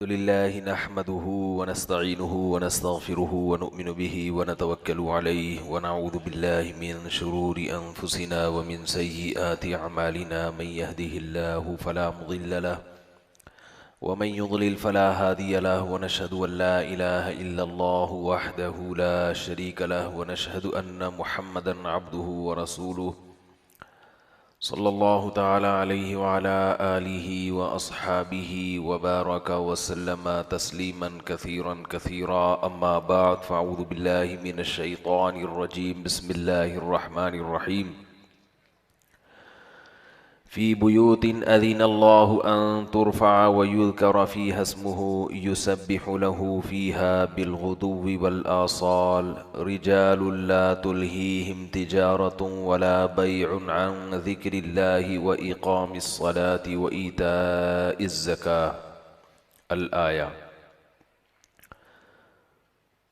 लिल्लाहि नहमदुहु व नस्तईनुहु व नस्तगफिरुहु व नु'मिनु बिहि व नतवक्कलु अलैहि व नऊज़ु बिल्लाहि मिन शुरूरि अनफुसिना व मिन सय्यिआति अमालिना मन यहदिहिल्लाहु फला मुदिल्ल लहु व मन युद्लिल फला हादिय लहु व नशहदु अन ला इलाहा इल्लल्लाहु वहदहु ला शरीक लहु व नशहदु अन्न मुहम्मदन अब्दुहु व रसूलुहु सल्लल्लाहु तआला अलैहि व अला आलिहि व अस्हाबिहि व बारक व सल्लम तस्लीमन कसीरन कसीरा अम्मा बाद फ़अऊज़ु बिल्लाहि मिनश शैतानिर रजीम बिस्मिल्लाहिर रहमानिर रहीम फ़ी बुयूतिन अज़िनल्लाहु अन तुरफ़अ व युज़करा फ़ीहा इस्मुहु युसब्बिहु लहु फ़ीहा बिलग़ुदुव्वि वल आसाल रिजालुन ला तुल्हीहिम तिजारतुन वला बैउन अन ज़िक्रिल्लाहि व इक़ामिस सलाति व ईताइज़ ज़काह। अल आया।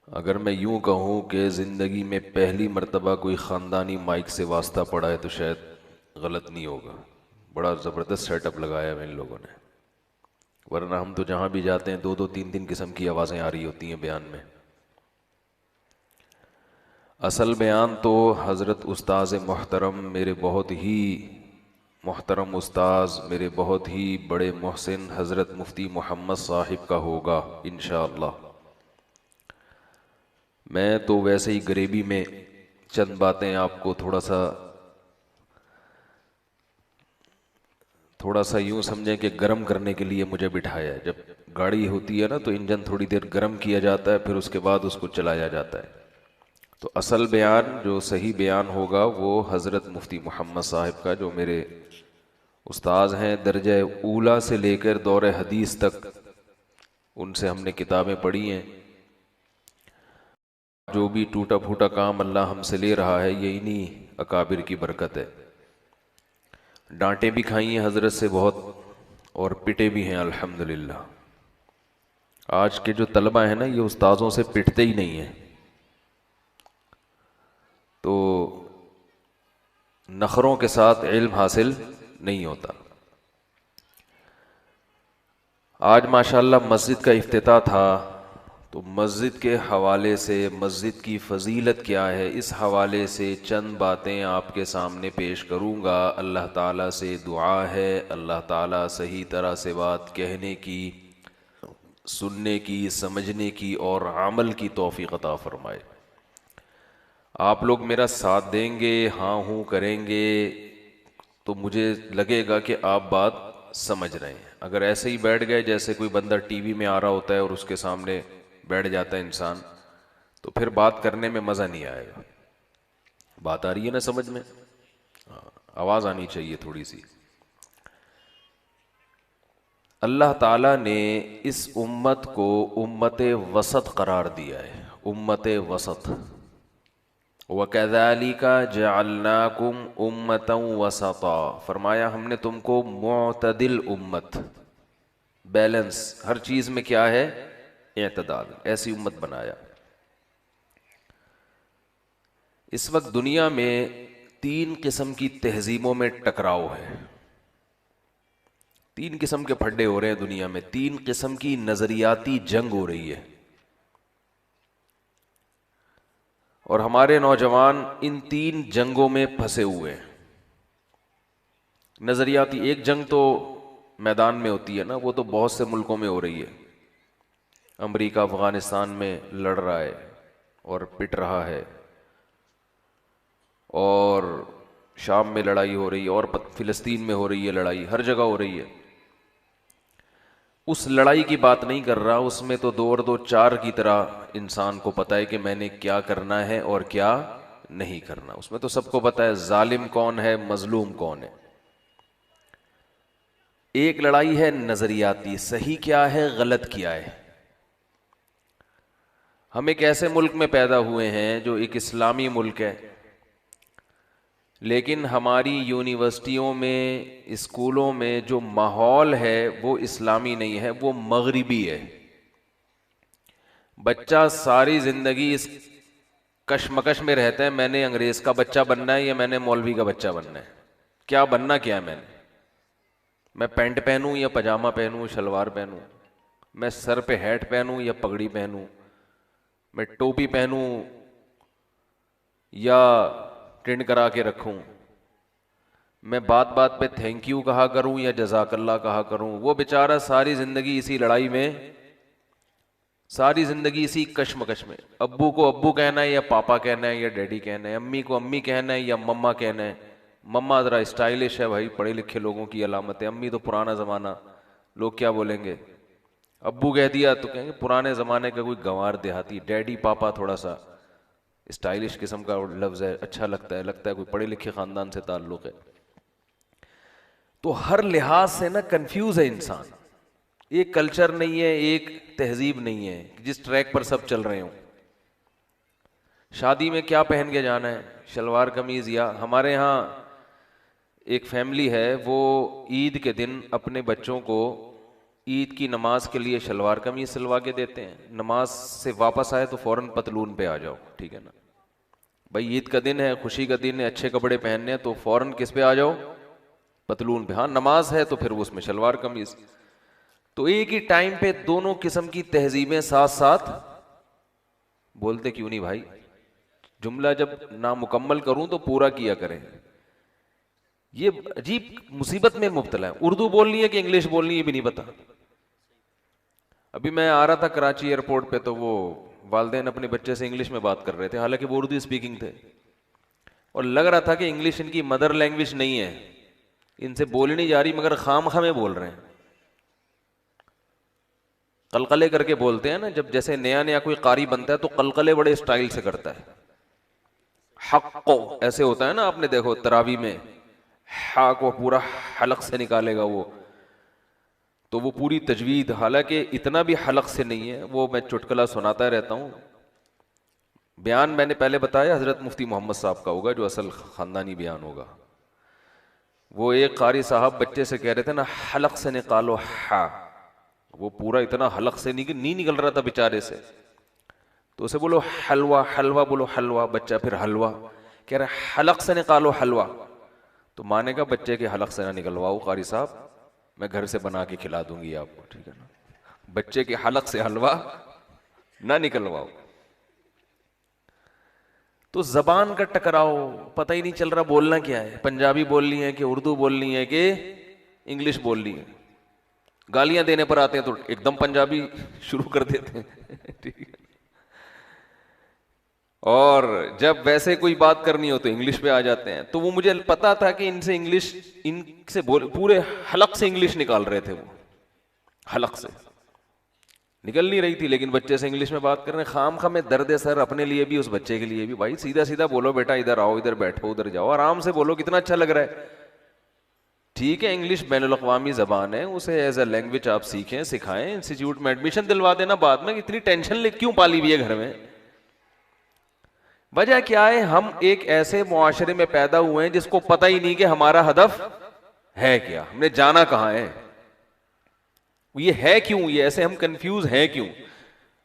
अगर मैं यूँ कहूँ कि ज़िंदगी में पहली मर्तबा कोई ख़ानदानी माइक से वास्ता पड़ा है तो शायद गलत नहीं होगा। बड़ा ज़बरदस्त सेटअप लगाया है इन लोगों ने, वरना हम तो जहाँ भी जाते हैं दो दो तीन तीन किस्म की आवाज़ें आ रही होती हैं बयान में। असल बयान तो हज़रत उस्ताज़ मोहतरम, मेरे बहुत ही मोहतरम उस्ताज़, मेरे बहुत ही बड़े मोहसिन हज़रत मुफ्ती मोहम्मद साहिब का होगा इंशाअल्लाह। मैं तो वैसे ही गरीबी में चंद बातें आपको थोड़ा सा यूँ समझें कि गर्म करने के लिए मुझे बिठाया है। जब गाड़ी होती है ना तो इंजन थोड़ी देर गर्म किया जाता है, फिर उसके बाद उसको चलाया जाता है। तो असल बयान, जो सही बयान होगा वो हज़रत मुफ्ती मोहम्मद साहिब का, जो मेरे उस्ताज़ हैं दर्जा ऊला से लेकर दौर हदीस तक, उनसे हमने किताबें पढ़ी हैं। जो भी टूटा फूटा काम अल्लाह हमसे ले रहा है ये इन्हीं अकाबिर की बरकत है। डांटें भी खाई हैं हज़रत से बहुत और पिटे भी हैं अल्हम्दुलिल्लाह। आज के जो तलबा हैं ना ये उस्ताज़ों से पिटते ही नहीं हैं, तो नखरों के साथ इल्म हासिल नहीं होता। आज माशाअल्लाह मस्जिद का इफ्तिताह था, तो मस्जिद के हवाले से, मस्जिद की फ़जीलत क्या है, इस हवाले से चंद बातें आपके सामने पेश करूँगा। अल्लाह ताला से दुआ है अल्लाह ताला सही तरह से बात कहने की, सुनने की, समझने की और अमल की तौफीक अता फरमाए। आप लोग मेरा साथ देंगे, हाँ हूँ करेंगे, तो मुझे लगेगा कि आप बात समझ रहे हैं। अगर ऐसे ही बैठ गए जैसे कोई बंदा टीवी में आ रहा होता है और उसके सामने बैठ जाता है इंसान, तो फिर बात करने में मज़ा नहीं आएगा। बात आ रही है ना समझ में? आवाज़ आनी चाहिए थोड़ी सी। अल्लाह ताला ने इस उम्मत को उम्मत वसत करार दिया है, उम्मत वसत। वकज़ालिका जअलनाकुम उम्मतन वसता, फरमाया हमने तुमको मुअतदिल उम्मत, बैलेंस, हर चीज़ में क्या है, एतदाल, ऐसी उम्मत बनाया। इस वक्त दुनिया में तीन किस्म की तहजीबों में टकराव है, तीन किस्म के फड्डे हो रहे हैं दुनिया में, तीन किस्म की नजरियाती जंग हो रही है, और हमारे नौजवान इन तीन जंगों में फंसे हुए हैं। नजरियाती एक जंग तो मैदान में होती है ना, वो तो बहुत से मुल्कों में हो रही है। अमेरिका अफगानिस्तान में लड़ रहा है और पिट रहा है, और शाम में लड़ाई हो रही है, और फिलिस्तीन में हो रही है लड़ाई, हर जगह हो रही है। उस लड़ाई की बात नहीं कर रहा, उसमें तो दो और दो चार की तरह इंसान को पता है कि मैंने क्या करना है और क्या नहीं करना। उसमें तो सबको पता है जालिम कौन है, मजलूम कौन है। एक लड़ाई है नजरियाती, सही क्या है गलत क्या है। हम एक ऐसे मुल्क में पैदा हुए हैं जो एक इस्लामी मुल्क है, लेकिन हमारी यूनिवर्सिटियों में, स्कूलों में जो माहौल है वो इस्लामी नहीं है, वो मगरिबी है। बच्चा सारी ज़िंदगी इस कशमकश में रहता है, मैंने अंग्रेज़ का बच्चा बनना है या मैंने मौलवी का बच्चा बनना है, क्या बनना क्या है मैंने, मैं पैंट पहनूं या पजामा पहनूं, शलवार पहनूं। मैं सर पे हैट पहनूं या पगड़ी पहनूं, मैं टोपी पहनूं या टिंड करा के रखूं, मैं बात बात पे थैंक यू कहा करूं या जज़ाकल्लाह कहा करूं। वो बेचारा सारी जिंदगी इसी लड़ाई में, सारी जिंदगी इसी कश्मकश में। अब्बू को अब्बू कहना है या पापा कहना है या डैडी कहना है, अम्मी को अम्मी कहना है या मम्मा कहना है। मम्मा जरा स्टाइलिश है भाई, पढ़े लिखे लोगों की अलामत है। अम्मी तो पुराना जमाना, लोग क्या बोलेंगे। अब्बू कह दिया तो कहेंगे पुराने जमाने का कोई गंवार देहाती। डैडी पापा थोड़ा सा स्टाइलिश किस्म का लफ्ज है, अच्छा लगता है, लगता है कोई पढ़े लिखे खानदान से ताल्लुक है। तो हर लिहाज से ना कंफ्यूज है इंसान। एक कल्चर नहीं है, एक तहजीब नहीं है जिस ट्रैक पर सब चल रहे हों। शादी में क्या पहन के जाना है, शलवार कमीज। या हमारे यहाँ एक फैमिली है, वो ईद के दिन अपने बच्चों को ईद की नमाज के लिए शलवार कमीज सिलवा के देते हैं। नमाज से वापस आए तो फौरन पतलून पे आ जाओ, ठीक है ना भाई। ईद का दिन है, खुशी का दिन है, अच्छे कपड़े पहनने हैं तो फौरन किस पे आ जाओ, पतलून पे। हाँ नमाज है तो फिर उसमें शलवार कमीज। तो एक ही टाइम पे दोनों किस्म की तहजीबें साथ साथ बोलते क्यों नहीं भाई। जुमला जब ना मुकम्मल करूं तो पूरा किया करें। ये अजीब मुसीबत में मुब्तला है। उर्दू बोलनी है कि इंग्लिश बोलनी है भी नहीं पता। अभी मैं आ रहा था कराची एयरपोर्ट पे, तो वो वालदेन अपने बच्चे से इंग्लिश में बात कर रहे थे, हालांकि वो उर्दू स्पीकिंग थे, और लग रहा था कि इंग्लिश इनकी मदर लैंग्वेज नहीं है, इनसे बोली नहीं जा रही, मगर खामखा में बोल रहे हैं। कलकले करके बोलते हैं ना, जब जैसे नया नया कोई कारी बनता है तो कलकले बड़े स्टाइल से करता है। हक्को ऐसे होता है ना, आपने देखो तरावी में हा को पूरा हलक से निकालेगा वो, तो वो पूरी तजवीद, हालांकि इतना भी हलक से नहीं है, वो मैं चुटकुला सुनाता रहता हूँ। बयान मैंने पहले बताया हजरत मुफ्ती मोहम्मद साहब का होगा, जो असल खानदानी बयान होगा। वो एक कारी साहब बच्चे से कह रहे थे ना, हलक से निकालो हा। वो पूरा इतना हलक से नहीं निकल रहा था बेचारे से, तो उसे बोलो हलवा, हलवा बोलो हलवा। बच्चा फिर हलवा कह रहा, हलक से निकालो हलवा। तो माने का बच्चे के हलक से ना निकलवाओ कारी साहब, मैं घर से बना के खिला दूंगी आपको, ठीक है ना। बच्चे के हलक से हलवा ना निकलवाओ। तो जबान का टकराव, पता ही नहीं चल रहा बोलना क्या है, पंजाबी बोलनी है कि उर्दू बोलनी है कि इंग्लिश बोलनी है। गालियां देने पर आते हैं तो एकदम पंजाबी शुरू कर देते हैं ठीक है, और जब वैसे कोई बात करनी हो तो इंग्लिश पे आ जाते हैं। तो वो मुझे पता था कि इनसे इंग्लिश, इनसे बोल पूरे हलक से इंग्लिश निकाल रहे थे, वो हलक से निकल नहीं रही थी, लेकिन बच्चे से इंग्लिश में बात कर रहे हैं। खाम खा में दर्द सर अपने लिए भी, उस बच्चे के लिए भी। भाई सीधा सीधा बोलो, बेटा इधर आओ, इधर बैठो, उधर जाओ, आराम से बोलो, कितना अच्छा लग रहा है। ठीक है इंग्लिश बैनुल अक़वामी ज़बान है, उसे एज अ लैंग्वेज आप सीखें, सिखाएं, इंस्टीट्यूट में एडमिशन दिलवा देना बाद में। इतनी टेंशन ले क्यों पाली हुई है घर में। वजह क्या है, हम एक ऐसे मुआशरे में पैदा हुए हैं जिसको पता ही नहीं कि हमारा हदफ है क्या, हमने जाना कहां है, ये है क्यों, ये ऐसे हम कंफ्यूज हैं क्यों।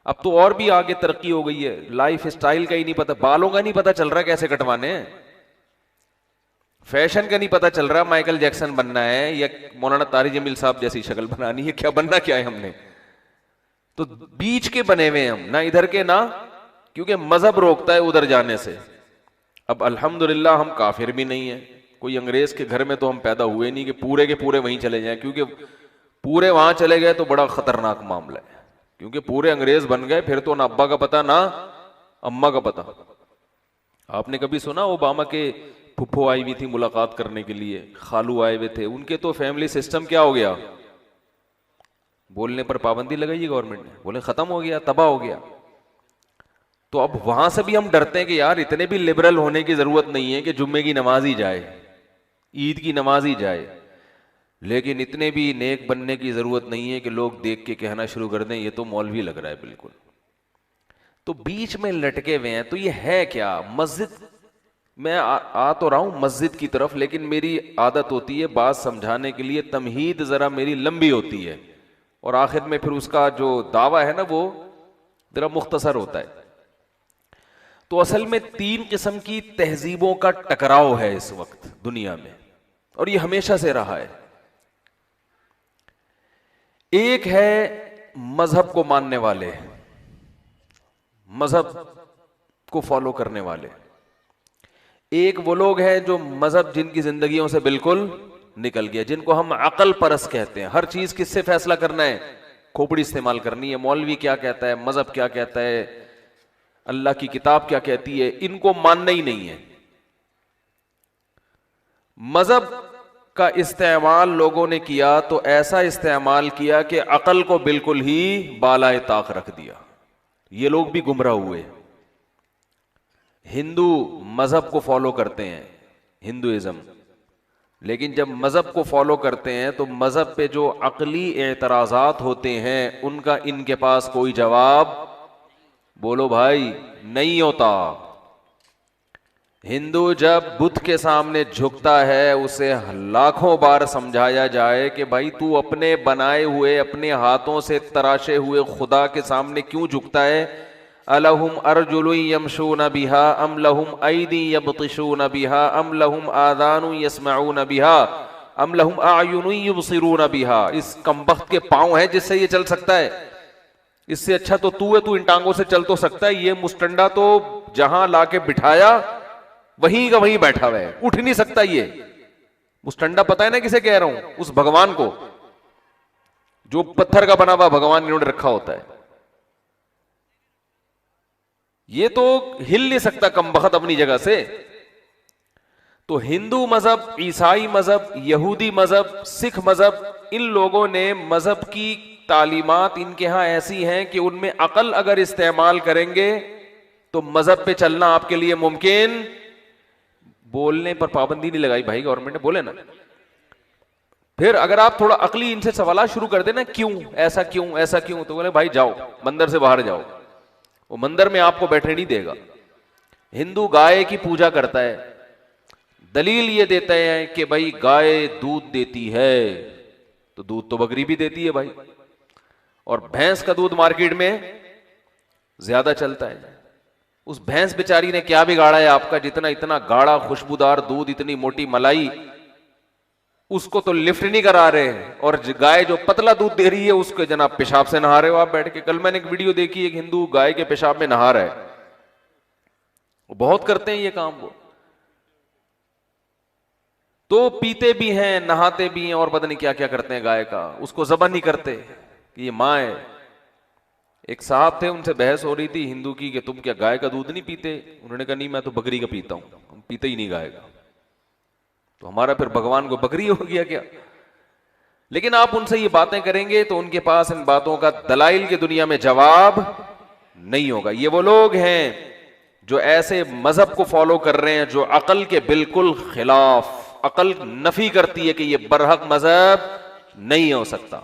अब तो और भी आगे तरक्की हो गई है, लाइफ स्टाइल का ही नहीं पता, बालों का नहीं पता चल रहा कैसे कटवाने हैं, फैशन का नहीं पता चल रहा माइकल जैक्सन बनना है या मौलाना तारिक जमील साहब जैसी शक्ल बनानी है, क्या बनना क्या है हमने। तो बीच के बने हुए हम, ना इधर के ना, क्योंकि मजहब रोकता है उधर जाने से। अब अल्हम्दुलिल्लाह हम काफिर भी नहीं है, कोई अंग्रेज के घर में तो हम पैदा हुए नहीं कि पूरे के पूरे वहीं चले जाएं, क्योंकि पूरे वहां चले गए तो बड़ा खतरनाक मामला है। क्योंकि पूरे अंग्रेज बन गए फिर तो ना अब्बा का पता ना अम्मा का पता। आपने कभी सुना ओबामा के फुफ्फो आई हुई थी मुलाकात करने के लिए, खालू आए हुए थे, उनके तो फैमिली सिस्टम क्या हो गया, बोलने पर पाबंदी लगाई गवर्नमेंट ने, बोले खत्म हो गया, तबाह हो गया। तो अब वहां से भी हम डरते हैं कि यार इतने भी लिबरल होने की जरूरत नहीं है कि जुम्मे की नमाज ही जाए, ईद की नमाज ही जाए, लेकिन इतने भी नेक बनने की जरूरत नहीं है कि लोग देख के कहना शुरू कर दें ये तो मौलवी लग रहा है बिल्कुल। तो बीच में लटके हुए हैं। तो ये है क्या, मस्जिद, मैं आ तो रहा हूं मस्जिद की तरफ, लेकिन मेरी आदत होती है बात समझाने के लिए तमहीद जरा मेरी लंबी होती है, और आखिर में फिर उसका जो दावा है ना वो जरा मुख्तसर होता है। तो असल में 3 किस्म की तहजीबों का टकराव है इस वक्त दुनिया में, और ये हमेशा से रहा है। एक है मजहब को मानने वाले, मजहब को फॉलो करने वाले, एक वो लोग हैं जो मजहब जिनकी जिंदगियों से बिल्कुल निकल गया, जिनको हम अकल परस कहते हैं। हर चीज किससे फैसला करना है? खोपड़ी इस्तेमाल करनी है। मौलवी क्या कहता है, मजहब क्या कहता है, अल्लाह की किताब क्या कहती है, इनको मानना ही नहीं है। मजहब का इस्तेमाल लोगों ने किया तो ऐसा इस्तेमाल किया कि अकल को बिल्कुल ही बालाए ताक रख दिया। ये लोग भी गुमराह हुए। हिंदू मजहब को फॉलो करते हैं, हिंदुइज्म, लेकिन जब मजहब को फॉलो करते हैं तो मजहब पे जो अकली एतराजात होते हैं उनका इनके पास कोई जवाब, बोलो भाई, नहीं होता। हिंदू जब बुद्ध के सामने झुकता है उसे लाखों बार समझाया जाए कि भाई तू अपने बनाए हुए, अपने हाथों से तराशे हुए खुदा के सामने क्यों झुकता है? अलहुम अर्जुलुन यमशून बिहा अम लहुम ऐदी यबतिशून बिहा अम लहुम आदानु यस्मऊन बिहा अम लहुम अयुनुन युबसिरून बिहा। इस कमबख्त के पांव हैं जिससे ये चल सकता है। इससे अच्छा तो तू है, तू इन टांगों से चल तो सकता है। ये मुस्टंडा तो जहां लाके बिठाया वहीं का वहीं बैठा हुआ है, उठ नहीं सकता। ये मुस्टंडा पता है ना किसे कह रहा हूं? उस भगवान को जो पत्थर का बना हुआ भगवान इन्होंने रखा होता है। ये तो हिल नहीं सकता कमबख्त अपनी जगह से। तो हिंदू मजहब, ईसाई मजहब, यहूदी मजहब, सिख मजहब, इन लोगों ने मजहब की तालीमात इनके यहां ऐसी हैं कि उनमें अकल अगर इस्तेमाल करेंगे तो मजहब पे चलना आपके लिए मुमकिन। बोलने पर पाबंदी नहीं लगाई भाई गवर्नमेंट ने, बोले ना। फिर अगर आप थोड़ा अकली इनसे सवाल शुरू कर देना, क्यों ऐसा, क्यों ऐसा, क्यों, तो बोले भाई जाओ मंदिर से बाहर जाओ, वो मंदिर में आपको बैठने नहीं देगा। हिंदू गाय की पूजा करता है, दलील ये देते हैं कि भाई गाय दूध देती है, तो दूध तो बकरी भी देती है भाई, और भैंस का दूध मार्केट में ज्यादा चलता है। उस भैंस बेचारी ने क्या बिगाड़ा है आपका? जितना इतना गाढ़ा खुशबूदार दूध, इतनी मोटी मलाई, उसको तो लिफ्ट नहीं करा रहे हैं, और गाय जो पतला दूध दे रही है उसके जनाब पेशाब से नहा रहे हो आप बैठ के। कल मैंने एक वीडियो देखी, एक हिंदू गाय के पेशाब में नहा रहा है। वो बहुत करते हैं ये काम वो। तो पीते भी हैं, नहाते भी हैं, और पता नहीं क्या क्या करते हैं गाय का। उसको जबन नहीं करते कि ये मां है। एक साहब थे, उनसे बहस हो रही थी हिंदू की कि तुम क्या गाय का दूध नहीं पीते? उन्होंने कहा नहीं, मैं तो बकरी का पीता हूं, हम पीते ही नहीं गाय का। तो हमारा फिर भगवान को बकरी हो गया क्या? लेकिन आप उनसे ये बातें करेंगे तो उनके पास इन बातों का दलाइल की दुनिया में जवाब नहीं होगा। ये वो लोग हैं जो ऐसे मजहब को फॉलो कर रहे हैं जो अकल के बिल्कुल खिलाफ, अकल नफी करती है कि ये बरहक मजहब नहीं हो सकता।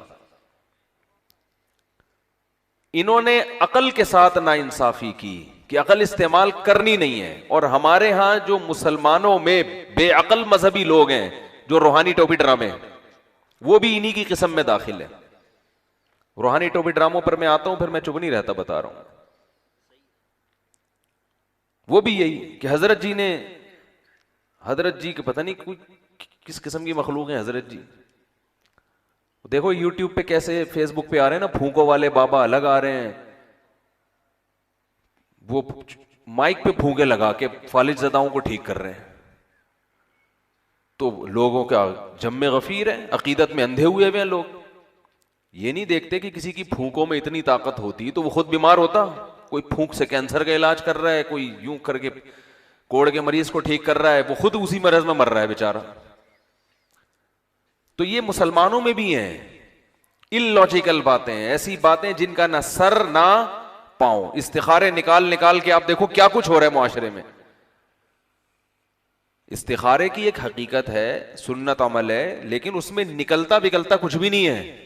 इन्होंने अकल के साथ नाइंसाफी की कि अकल इस्तेमाल करनी नहीं है। और हमारे यहां जो मुसलमानों में बेअकल मजहबी लोग हैं, जो रूहानी टोपी ड्रामे, वो भी इन्हीं की किस्म में दाखिल है। रूहानी टोपी ड्रामों पर मैं आता हूं, फिर मैं चुप नहीं रहता, बता रहा हूं। वो भी यही कि हजरत जी के पता नहीं कोई किस किस्म की मखलूक है हजरत जी। देखो यूट्यूब पे कैसे, फेसबुक पे आ रहे हैं ना, फूंकों वाले बाबा अलग आ रहे हैं। वो माइक पे फूंके लगा के फालिज ज़दाओं को ठीक कर रहे हैं। तो लोगों का जम्मे गफीर है, अकीदत में अंधे हुए हुए हैं लोग। ये नहीं देखते कि किसी की फूंकों में इतनी ताकत होती तो वो खुद बीमार होता। कोई फूंक से कैंसर का इलाज कर रहा है, कोई यूं करके कोड़ के मरीज को ठीक कर रहा है, वो खुद उसी मरज में मर रहा है बेचारा। तो ये मुसलमानों में भी हैं इलॉजिकल बातें, ऐसी बातें जिनका ना सर ना पांव। इस्तिखारे निकाल निकाल के आप देखो क्या कुछ हो रहा है मुआशरे में। इस्तिखारे की एक हकीकत है, सुन्नत अमल है, लेकिन उसमें निकलता बिकलता कुछ भी नहीं है,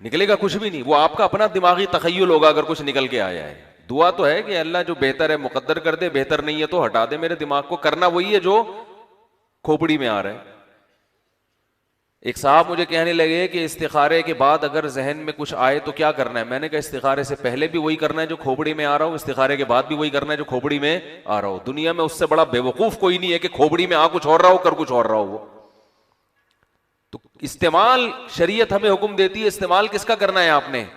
निकलेगा कुछ भी नहीं। वो आपका अपना दिमागी तखय्युल होगा अगर कुछ निकल के आया है। दुआ तो है कि अल्लाह जो बेहतर है मुकद्दर कर दे, बेहतर नहीं है तो हटा दे मेरे दिमाग को। करना वही है जो खोपड़ी में आ रहा है। एक साहब मुझे कहने लगे कि इस्तिखारे के बाद अगर जहन में कुछ आए तो क्या करना है? मैंने कहा इस्तिखारे से पहले भी वही करना है जो खोपड़ी में आ रहा हूं, इस्तिखारे के बाद भी वही करना है जो खोपड़ी में आ रहा हो। दुनिया में उससे बड़ा बेवकूफ कोई नहीं है कि खोपड़ी में आ कुछ और रहा हो, कर कुछ और रहा हो। वो तो इस्तेमाल शरीयत हमें हुक्म देती है, इस्तेमाल किसका करना है आपने?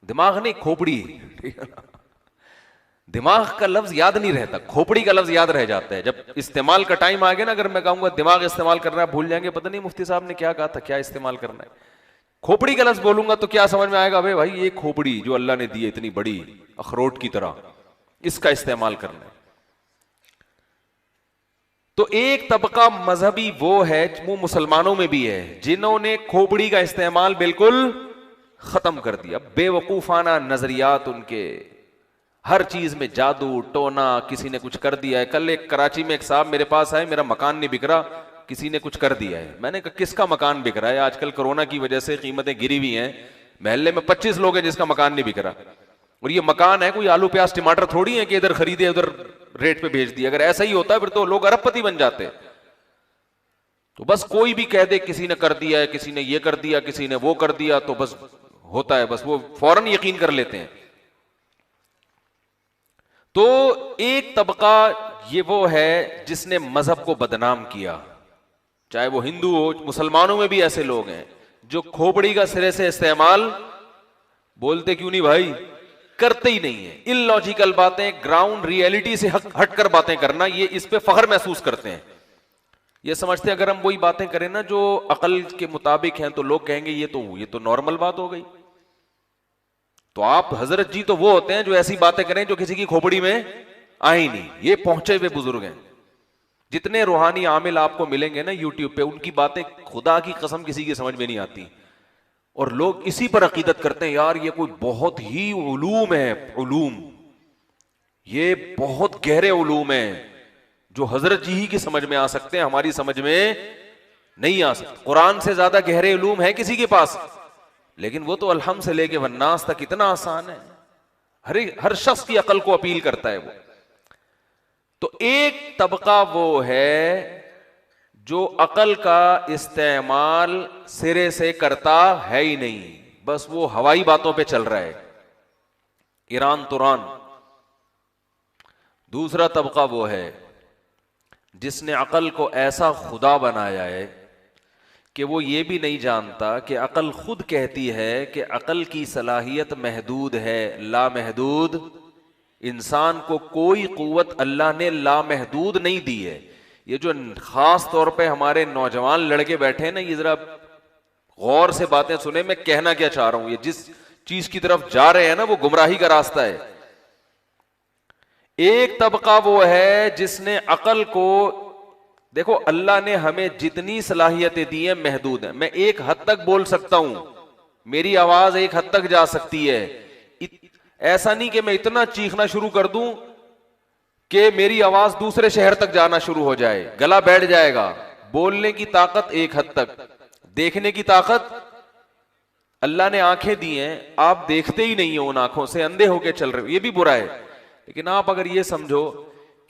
दिमाग नहीं, खोपड़ी। दिमाग का लफ्ज याद नहीं रहता, खोपड़ी का लफ्ज याद रह जाता है। जब इस्तेमाल का टाइम आ गया ना, अगर मैं कहूंगा दिमाग इस्तेमाल करना है, भूल जाएंगे, पता नहीं मुफ्ती साहब ने क्या कहा था, क्या इस्तेमाल करना है। खोपड़ी का लफ्ज बोलूंगा तो क्या समझ में आएगा? अबे भाई ये खोपड़ी जो अल्लाह ने दी है इतनी बड़ी अखरोट की तरह, इसका इस्तेमाल करना है। तो एक तबका मजहबी वो है, वो मुसलमानों में भी है, जिन्होंने खोपड़ी का इस्तेमाल बिल्कुल खत्म कर दिया। बेवकूफाना नजरियात उनके, हर चीज में जादू टोना, किसी ने कुछ कर दिया है। कल एक कराची में एक साहब मेरे पास आए, मेरा मकान नहीं बिक रहा, किसी ने कुछ कर दिया है। मैंने कहा किसका मकान बिक रहा है? आजकल कोरोना की वजह से कीमतें गिरी हुई हैं, महल्ले में 25 लोग हैं जिसका मकान नहीं बिक रहा, और ये मकान है कोई आलू प्याज टमाटर थोड़ी है कि इधर खरीदे उधर रेट पे भेज दिया। अगर ऐसा ही होता है फिर तो लोग अरबपति बन जाते। तो बस कोई भी कह दे किसी ने कर दिया है, किसी ने ये कर दिया, किसी ने वो कर दिया, तो बस होता है, बस वो फौरन यकीन कर लेते हैं। तो एक तबका ये वो है जिसने मजहब को बदनाम किया, चाहे वो हिंदू हो। मुसलमानों में भी ऐसे लोग हैं जो खोपड़ी का सिरे से इस्तेमाल, बोलते क्यों नहीं भाई, करते ही नहीं है। इलॉजिकल बातें, ग्राउंड रियलिटी से हटकर बातें करना, ये इस पे फख्र महसूस करते हैं। ये समझते हैं अगर हम वही बातें करें ना जो अकल के मुताबिक हैं तो लोग कहेंगे ये तो नॉर्मल बात हो गई। तो आप हजरत जी तो वो होते हैं जो ऐसी बातें करें जो किसी की खोपड़ी में आई नहीं। ये पहुंचे हुए बुजुर्ग हैं। जितने रूहानी आमिल आपको मिलेंगे ना यूट्यूब पे, उनकी बातें खुदा की कसम किसी की समझ में नहीं आती, और लोग इसी पर अकीदत करते हैं यार ये कोई बहुत ही उलूम है, उलूम, ये बहुत गहरे उलूम हैं जो हजरत जी ही की समझ में आ सकते हैं, हमारी समझ में नहीं आ सकते। कुरान से ज्यादा गहरे उलूम है किसी के पास, लेकिन वो तो अलहम से लेके वन्नास तक इतना आसान है, हर शख्स की अकल को अपील करता है वो। तो एक तबका वो है जो अकल का इस्तेमाल सिरे से करता है ही नहीं, बस वो हवाई बातों पे चल रहा है, ईरान तुरान। दूसरा तबका वो है जिसने अकल को ऐसा खुदा बनाया है कि वो ये भी नहीं जानता कि अकल खुद कहती है कि अकल की सलाहियत महदूद है, लामहदूद। इंसान को कोई कुव्वत अल्लाह ने लामहदूद नहीं दी है। ये जो खास तौर पे हमारे नौजवान लड़के बैठे हैं ना, ये जरा गौर से बातें सुने, मैं कहना क्या चाह रहा हूं। ये जिस चीज की तरफ जा रहे हैं ना वो गुमराही का रास्ता है। एक तबका वो है जिसने अकल को, देखो अल्लाह ने हमें जितनी सलाहियतें दी हैं महदूद है। मैं एक हद तक बोल सकता हूं, मेरी आवाज एक हद तक जा सकती है। ऐसा नहीं कि मैं इतना चीखना शुरू कर दूं कि मेरी आवाज दूसरे शहर तक जाना शुरू हो जाए, गला बैठ जाएगा। बोलने की ताकत एक हद तक, देखने की ताकत अल्लाह ने आंखें दी हैं, आप देखते ही नहीं हो, उन आंखों से अंधे होकर चल रहे हो, ये भी बुरा है। लेकिन आप अगर ये समझो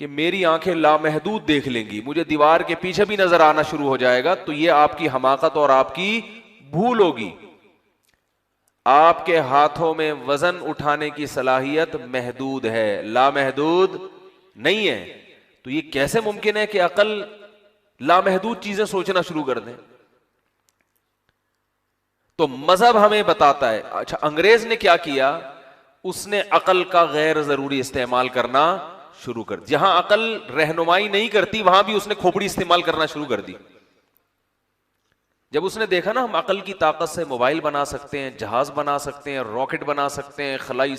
कि मेरी आंखें लामहदूद देख लेंगी, मुझे दीवार के पीछे भी नजर आना शुरू हो जाएगा, तो ये आपकी हमाकत और आपकी भूल होगी। आपके हाथों में वजन उठाने की सलाहियत महदूद है, लामहदूद नहीं है। तो ये कैसे मुमकिन है कि अकल लामहदूद चीजें सोचना शुरू कर दे? तो मजहब हमें बताता है। अच्छा, अंग्रेज ने क्या किया? उसने अकल का गैर जरूरी इस्तेमाल करना शुरू कर दिया। जहां अकल रहनुमाई नहीं करती वहां भी उसने खोपड़ी इस्तेमाल करना शुरू कर दी। जब उसने देखा ना हम अकल की ताकत से मोबाइल बना सकते हैं, जहाज बना सकते हैं, रॉकेट बना सकते हैं, खलाई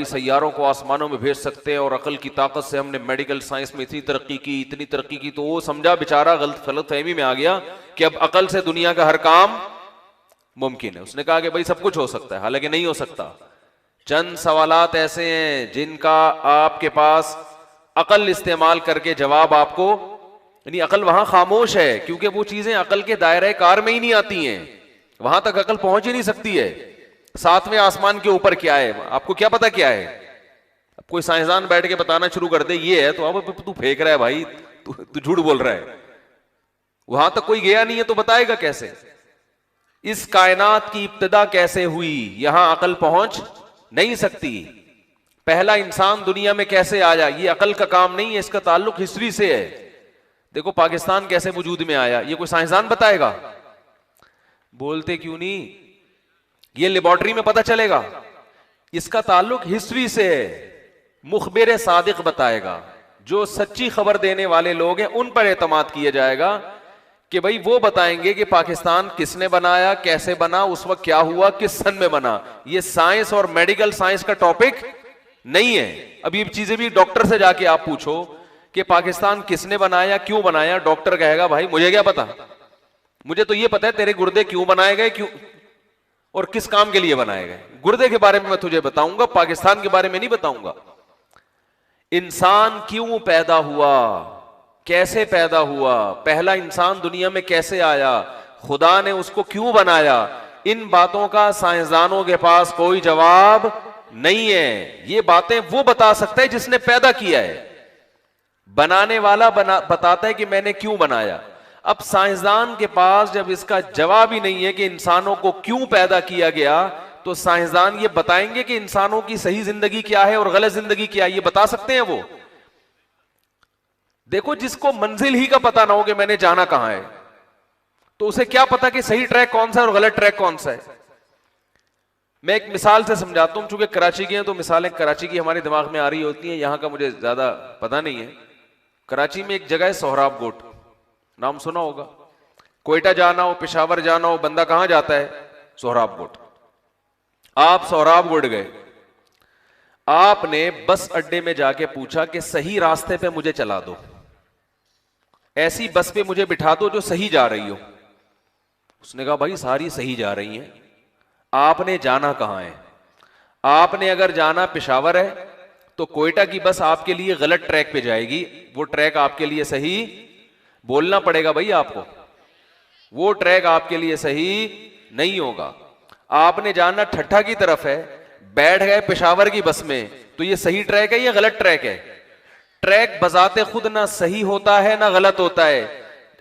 सैयारों को आसमानों में भेज सकते हैं, और अकल की ताकत से हमने मेडिकल साइंस में इतनी तरक्की की, तो वो समझा बेचारा गलतफहमी में आ गया कि अब अकल से दुनिया का हर काम मुमकिन है। उसने कहा कि भाई सब कुछ हो सकता है, हालांकि नहीं हो सकता। चंद सवालात ऐसे हैं जिनका आपके पास अकल इस्तेमाल करके जवाब आपको, यानी अकल वहां खामोश है क्योंकि वो चीजें अकल के दायरे कार में ही नहीं आती हैं, वहां तक अकल पहुंच ही नहीं सकती है। सातवें आसमान के ऊपर क्या है, आपको क्या पता क्या है? अब कोई साइंसदान बैठ के बताना शुरू कर दे ये है, तो अब तू फेंक रहा है भाई, तू झूठ बोल रहा है। वहां तक कोई गया नहीं है तो बताएगा कैसे? इस कायनात की इब्तिदा कैसे हुई, यहां अकल पहुंच नहीं सकती। पहला इंसान दुनिया में कैसे आया, ये अकल का काम नहीं है, इसका ताल्लुक हिस्ट्री से है। देखो पाकिस्तान कैसे वजूद में आया, ये कोई साइंसदान बताएगा? बोलते क्यों नहीं? ये लेबोरेटरी में पता चलेगा। इसका ताल्लुक हिस्ट्री से है, मुखबिर सादिक बताएगा। जो सच्ची खबर देने वाले लोग हैं उन पर एतमाद किया जाएगा कि भाई वो बताएंगे कि पाकिस्तान किसने बनाया, कैसे बना, उस वक्त क्या हुआ, किस सन में बना। ये साइंस और मेडिकल साइंस का टॉपिक नहीं है। अब ये चीजें भी डॉक्टर से जाके आप पूछो कि पाकिस्तान किसने बनाया, क्यों बनाया, डॉक्टर कहेगा भाई मुझे क्या पता, मुझे तो ये पता है तेरे गुर्दे क्यों बनाए गए, क्यों और किस काम के लिए बनाए गए। गुर्दे के बारे में मैं तुझे बताऊंगा, पाकिस्तान के बारे में नहीं बताऊंगा। इंसान क्यों पैदा हुआ, कैसे पैदा हुआ, पहला इंसान दुनिया में कैसे आया, खुदा ने उसको क्यों बनाया, इन बातों का साइंसदानों के पास कोई जवाब नहीं है। ये बातें वो बता सकता है जिसने पैदा किया है। बनाने वाला बताता है कि मैंने क्यों बनाया। अब साइंसदान के पास जब इसका जवाब ही नहीं है कि इंसानों को क्यों पैदा किया गया, तो साइंसदान ये बताएंगे कि इंसानों की सही जिंदगी क्या है और गलत जिंदगी क्या है, ये बता सकते हैं वो? देखो, जिसको मंजिल ही का पता ना हो कि मैंने जाना कहां है, तो उसे क्या पता कि सही ट्रैक कौन सा है और गलत ट्रैक कौन सा है। मैं एक मिसाल से समझाता हूं, चूंकि कराची के हैं तो मिसालें कराची की हमारे दिमाग में आ रही होती हैं, यहां का मुझे ज्यादा पता नहीं है। कराची में एक जगह है सोहराब गोट, नाम सुना होगा। कोयटा जाना हो, पेशावर जाना हो, बंदा कहां जाता है? सोहराब गोट। आप सोहराब गोट गए, आपने बस अड्डे में जाके पूछा कि सही रास्ते पे मुझे चला दो, ऐसी बस पे मुझे बिठा दो जो सही जा रही हो। उसने कहा भाई सारी सही जा रही हैं। आपने जाना कहां है? आपने अगर जाना पेशावर है तो कोयटा की बस आपके लिए गलत ट्रैक पे जाएगी, वो ट्रैक आपके लिए सही बोलना पड़ेगा भाई आपको, वो ट्रैक आपके लिए सही नहीं होगा। आपने जाना ठट्ठा की तरफ है, बैठ गए पेशावर की बस में, तो ये सही ट्रैक है या गलत ट्रैक है? ट्रैक बजाते खुद ना सही होता है ना गलत होता है।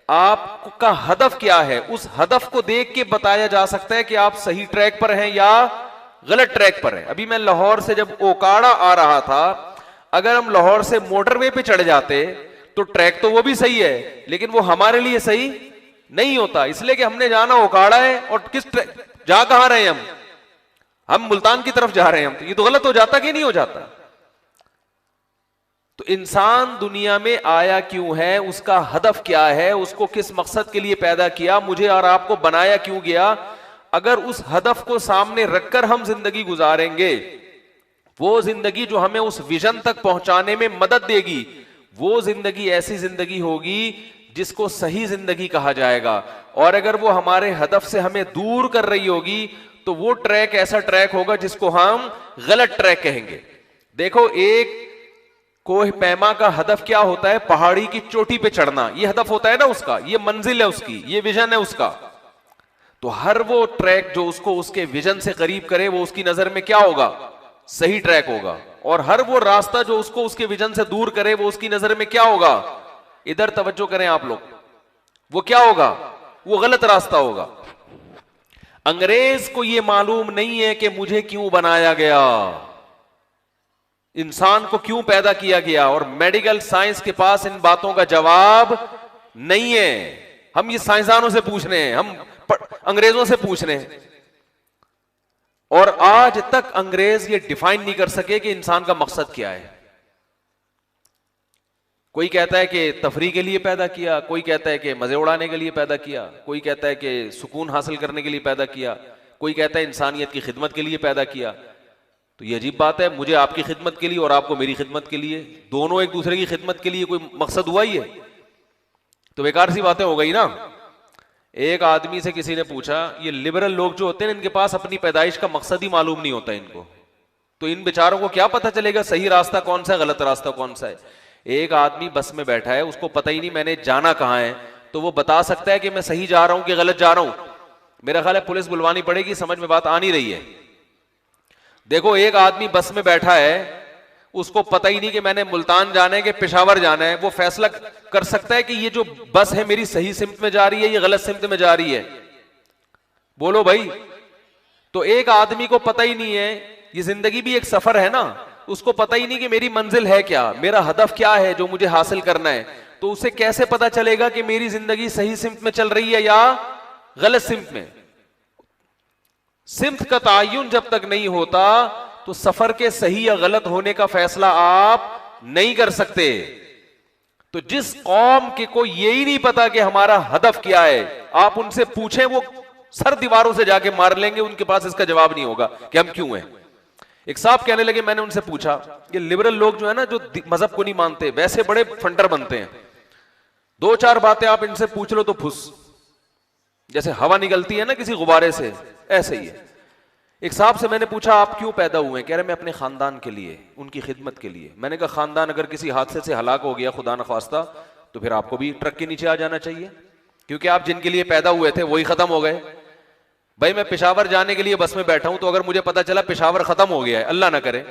आपका हदफ क्या है, उस हदफ को देख के बताया जा सकता है कि आप सही ट्रैक पर हैं या गलत ट्रैक पर हैं। अभी मैं लाहौर से जब ओकाड़ा आ रहा था, अगर हम लाहौर से मोटरवे पे चढ़ जाते तो ट्रैक तो वो भी सही है, लेकिन वो हमारे लिए सही नहीं होता, इसलिए कि हमने जाना ओकाड़ा है और किस जा कहां रहे हैं हम मुल्तान की तरफ जा रहे हैं हम, तो ये तो गलत हो जाता कि नहीं हो जाता? तो इंसान दुनिया में आया क्यों है, उसका हदफ क्या है, उसको किस मकसद के लिए पैदा किया, मुझे और आपको बनाया क्यों गया। अगर उस हदफ को सामने रखकर हम जिंदगी गुजारेंगे, वो जिंदगी जो हमें उस विजन तक पहुंचाने में मदद देगी, वो जिंदगी ऐसी जिंदगी होगी जिसको सही जिंदगी कहा जाएगा। और अगर वो हमारे हदफ से हमें दूर कर रही होगी तो वो ट्रैक ऐसा ट्रैक होगा जिसको हम गलत ट्रैक कहेंगे। देखो, एक कोह पैमा का हदफ क्या होता है? पहाड़ी की चोटी पे चढ़ना, ये हदफ होता है ना उसका, ये मंजिल है उसकी, ये विजन है उसका। तो हर वो ट्रैक जो उसको उसके विजन से करीब करे, वो उसकी नजर में क्या होगा? सही ट्रैक होगा। और हर वो रास्ता जो उसको उसके विजन से दूर करे, वो उसकी नजर में क्या होगा? इधर तवज्जो करें आप लोग, वो क्या होगा? वो गलत रास्ता होगा। अंग्रेज को यह मालूम नहीं है कि मुझे क्यों बनाया गया, इंसान को क्यों पैदा किया गया, और मेडिकल साइंस के पास इन बातों का जवाब नहीं है। हम ये साइंसदानों से पूछ रहे हैं, हम अंग्रेजों से पूछ रहे हैं, और आज तक अंग्रेज ये डिफाइन नहीं कर सके कि इंसान का मकसद क्या है। कोई कहता है कि तफरीह के लिए पैदा किया, कोई कहता है कि मजे उड़ाने के लिए पैदा किया, कोई कहता है कि सुकून हासिल करने के लिए पैदा किया, कोई कहता है इंसानियत की खिदमत के लिए पैदा किया। तो ये अजीब बात है, मुझे आपकी खिदमत के लिए और आपको मेरी खिदमत के लिए, दोनों एक दूसरे की खिदमत के लिए कोई मकसद हुआ ही है? तो बेकार सी बातें हो गई ना। एक आदमी से किसी ने पूछा, ये लिबरल लोग जो होते हैं इनके पास अपनी पैदाइश का मकसद ही मालूम नहीं होता इनको, तो इन बेचारों को क्या पता चलेगा सही रास्ता कौन सा है, गलत रास्ता कौन सा है। एक आदमी बस में बैठा है, उसको पता ही नहीं मैंने जाना कहां है, तो वो बता सकता है कि मैं सही जा रहा हूं कि गलत जा रहा हूं? मेरा ख्याल है पुलिस बुलवानी पड़ेगी, समझ में बात आ नहीं रही है। देखो, एक आदमी बस में बैठा है, उसको पता ही नहीं कि मैंने मुल्तान जाना है कि पेशावर जाना है, वो फैसला कर सकता है कि ये जो बस है मेरी सही सिमत में जा रही है या गलत सिमत में जा रही है? बोलो भाई। तो एक आदमी को पता ही नहीं है, ये जिंदगी भी एक सफर है ना, उसको पता ही नहीं कि मेरी मंजिल है क्या, मेरा हदफ क्या है जो मुझे हासिल करना है। तो उसे कैसे पता चलेगा कि मेरी जिंदगी सही सिमत में चल रही है या गलत सिमत में? सिमत का तायुन जब तक नहीं होता तो सफर के सही या गलत होने का फैसला आप नहीं कर सकते। तो जिस कौम के को यही नहीं पता कि हमारा हदफ क्या है, आप उनसे पूछें, वो सर दीवारों से जाके मार लेंगे, उनके पास इसका जवाब नहीं होगा कि हम क्यों हैं। एक साहब कहने लगे, मैंने उनसे पूछा, ये लिबरल लोग जो है ना, जो मजहब को नहीं मानते, वैसे बड़े फंडर बनते हैं, दो चार बातें आप इनसे पूछ लो तो फुस, जैसे हवा निकलती है ना किसी गुब्बारे से, ऐसे ही है। एक साहब से मैंने पूछा, आप क्यों पैदा हुए? कह रहे मैं अपने खानदान के लिए, उनकी खिदमत के लिए। मैंने कहा खानदान अगर किसी हादसे से हलाक हो गया, खुदा न खास्ता, तो फिर आपको भी ट्रक के नीचे आ जाना चाहिए, क्योंकि आप जिनके लिए पैदा हुए थे वही खत्म हो गए। भाई मैं पेशावर जाने के लिए बस में बैठा हूं, तो अगर मुझे पता चला पेशावर खत्म हो गया है, अल्लाह ना करे,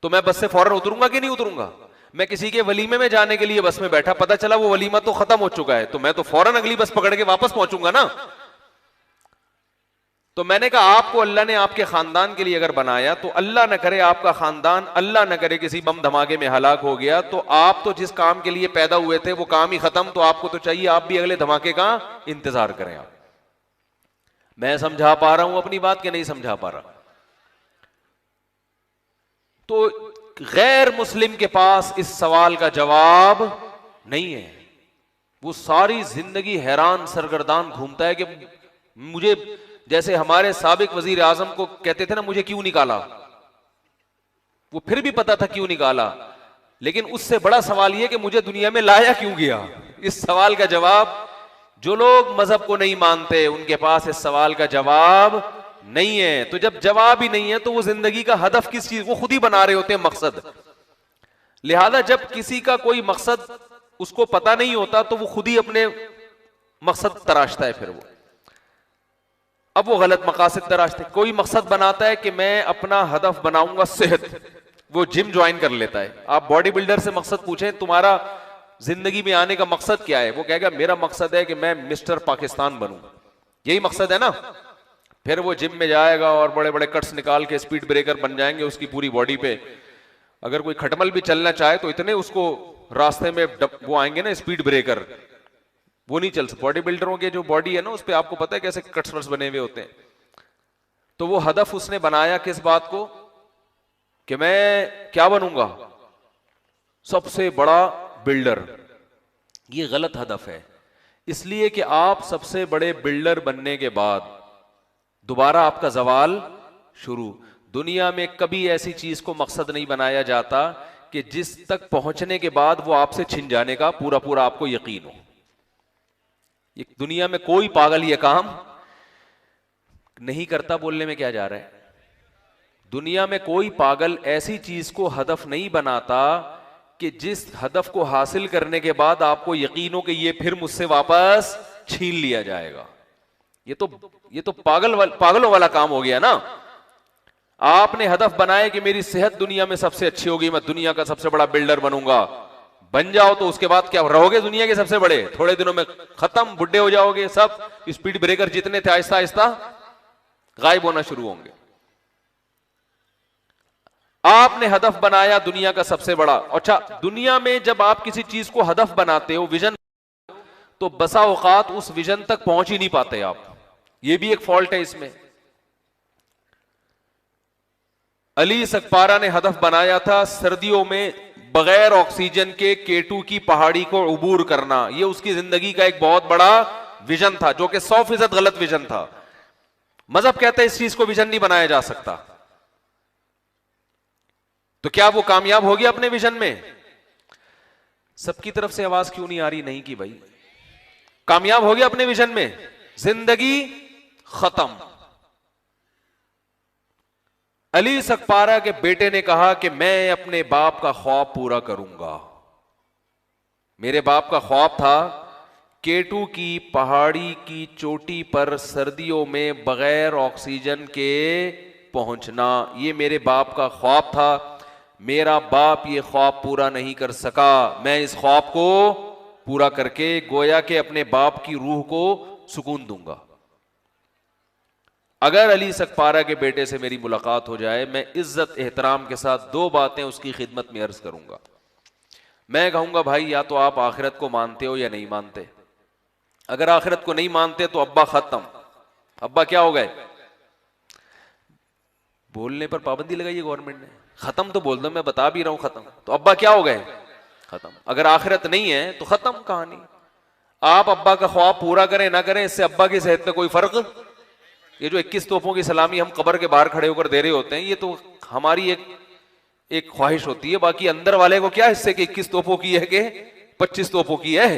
तो मैं बस से फौरन उतरूंगा कि नहीं उतरूंगा? मैं किसी के वलीमे में जाने के लिए बस में बैठा, पता चला वो वलीमा तो खत्म हो चुका है, तो मैं तो फौरन अगली बस पकड़ के वापस पहुंचूंगा ना। तो मैंने कहा आपको अल्लाह ने आपके खानदान के लिए अगर बनाया, तो अल्लाह न करे आपका खानदान, अल्लाह न करे किसी बम धमाके में हलाक हो गया, तो आप तो जिस काम के लिए पैदा हुए थे वो काम ही खत्म, तो आपको तो चाहिए आप भी अगले धमाके का इंतजार करें। आप, मैं समझा पा रहा हूं अपनी बात कि नहीं समझा पा रहा? तो गैर मुस्लिम के पास इस सवाल का जवाब नहीं है। वो सारी जिंदगी हैरान सरगर्दान घूमता है कि मुझे, जैसे हमारे साबिक वजीर आजम को कहते थे ना, मुझे क्यों निकाला, वो फिर भी पता था क्यों निकाला, लेकिन उससे बड़ा सवाल यह कि मुझे दुनिया में लाया क्यों गया। इस सवाल का जवाब, जो लोग मजहब को नहीं मानते उनके पास इस सवाल का जवाब नहीं है। तो जब जवाब ही नहीं है तो वो जिंदगी का हदफ किस चीज, वो खुद ही बना रहे होते हैं मकसद। लिहाजा जब किसी का कोई मकसद उसको पता नहीं होता तो वो खुद ही अपने मकसद तराशता है। फिर वो, अब वो गलत मकासद तराशते। कोई मकसद बनाता है कि मैं अपना हदफ बनाऊंगा सेहत, वो जिम ज्वाइन कर लेता है। आप बॉडी बिल्डर से मकसद पूछें तुम्हारा जिंदगी में आने का मकसद क्या है, वो कहेगा मेरा मकसद है कि मैं मिस्टर पाकिस्तान बनूं, यही मकसद है ना। फिर वो जिम में जाएगा और बड़े बड़े कट्स निकाल के स्पीड ब्रेकर बन जाएंगे उसकी पूरी बॉडी पे। अगर कोई खटमल भी चलना चाहे तो इतने उसको रास्ते में वो आएंगे ना स्पीड ब्रेकर, वो नहीं चल सकता। बॉडी बिल्डरों के जो बॉडी है ना उस पे आपको पता है कैसे कट्स वट्स बने हुए होते हैं। तो वो हदफ उसने बनाया किस बात को, कि मैं क्या बनूंगा, सबसे बड़ा बिल्डर। ये गलत हदफ है, इसलिए कि आप सबसे बड़े बिल्डर बनने के बाद दोबारा आपका जवाल शुरू। दुनिया में कभी ऐसी चीज को मकसद नहीं बनाया जाता कि जिस तक पहुंचने के बाद वो आपसे छिन जाने का पूरा पूरा आपको यकीन हो। ये दुनिया में कोई पागल ये काम नहीं करता। बोलने में क्या जा रहा है? दुनिया में कोई पागल ऐसी चीज को हदफ नहीं बनाता कि जिस हदफ को हासिल करने के बाद आपको यकीन हो कि ये फिर मुझसे वापस छीन लिया जाएगा। ये तो पागलों वाला काम हो गया ना। आपने हदफ बनाया कि मेरी सेहत दुनिया में सबसे अच्छी होगी, मैं दुनिया का सबसे बड़ा बिल्डर बनूंगा। बन जाओ तो उसके बाद क्या रहोगे? दुनिया के सबसे बड़े। थोड़े दिनों में खत्म, बुढ़े हो जाओगे, सब स्पीड ब्रेकर जितने थे आहिस्ता आहिस्ता गायब होना शुरू होंगे। आपने हदफ बनाया दुनिया का सबसे बड़ा। अच्छा, दुनिया में जब आप किसी चीज को हदफ बनाते हो, विजन, तो बसा औकात उस विजन तक पहुंच ही नहीं पाते आप। ये भी एक फॉल्ट है इसमें। अली सकपारा ने हदफ बनाया था सर्दियों में बगैर ऑक्सीजन के K2 की पहाड़ी को उबूर करना। यह उसकी जिंदगी का एक बहुत बड़ा विजन था, जो कि 100% गलत विजन था। मजहब कहता है इस चीज को विजन नहीं बनाया जा सकता। तो क्या वो कामयाब हो गया अपने विजन में? सबकी तरफ से आवाज क्यों नहीं आ रही? नहीं की भाई, कामयाब हो गया अपने विजन में, जिंदगी खत्म। अली सकपारा के बेटे ने कहा कि मैं अपने बाप का ख्वाब पूरा करूंगा। मेरे बाप का ख्वाब था K2 की पहाड़ी की चोटी पर सर्दियों में बगैर ऑक्सीजन के पहुंचना। ये मेरे बाप का ख्वाब था। मेरा बाप ये ख्वाब पूरा नहीं कर सका। मैं इस ख्वाब को पूरा करके गोया के अपने बाप की रूह को सुकून दूंगा। अगर अली सकपारा के बेटे से मेरी मुलाकात हो जाए, मैं इज्जत एहतराम के साथ दो बातें उसकी खिदमत में अर्ज करूंगा। मैं कहूंगा भाई या तो आप आखिरत को मानते हो या नहीं मानते। अगर आखिरत को नहीं मानते तो अब्बा खत्म। अब्बा क्या हो गए? बोलने पर पाबंदी लगाई है गवर्नमेंट ने, खत्म तो बोल दो, मैं बता भी रहा हूं खत्म। तो अब्बा क्या हो गए? खत्म। अगर आखिरत नहीं है तो खत्म कहानी। आप अब्बा का ख्वाब पूरा करें ना करें, इससे अब्बा की सेहत पे कोई फर्क। ये जो 21 तोपों की सलामी हम कब्र के बाहर खड़े होकर दे रहे होते हैं, ये तो हमारी एक ख्वाहिश होती है। बाकी अंदर वाले को क्या हिस्से की 21 तोपों की है कि 25 तोपों की है?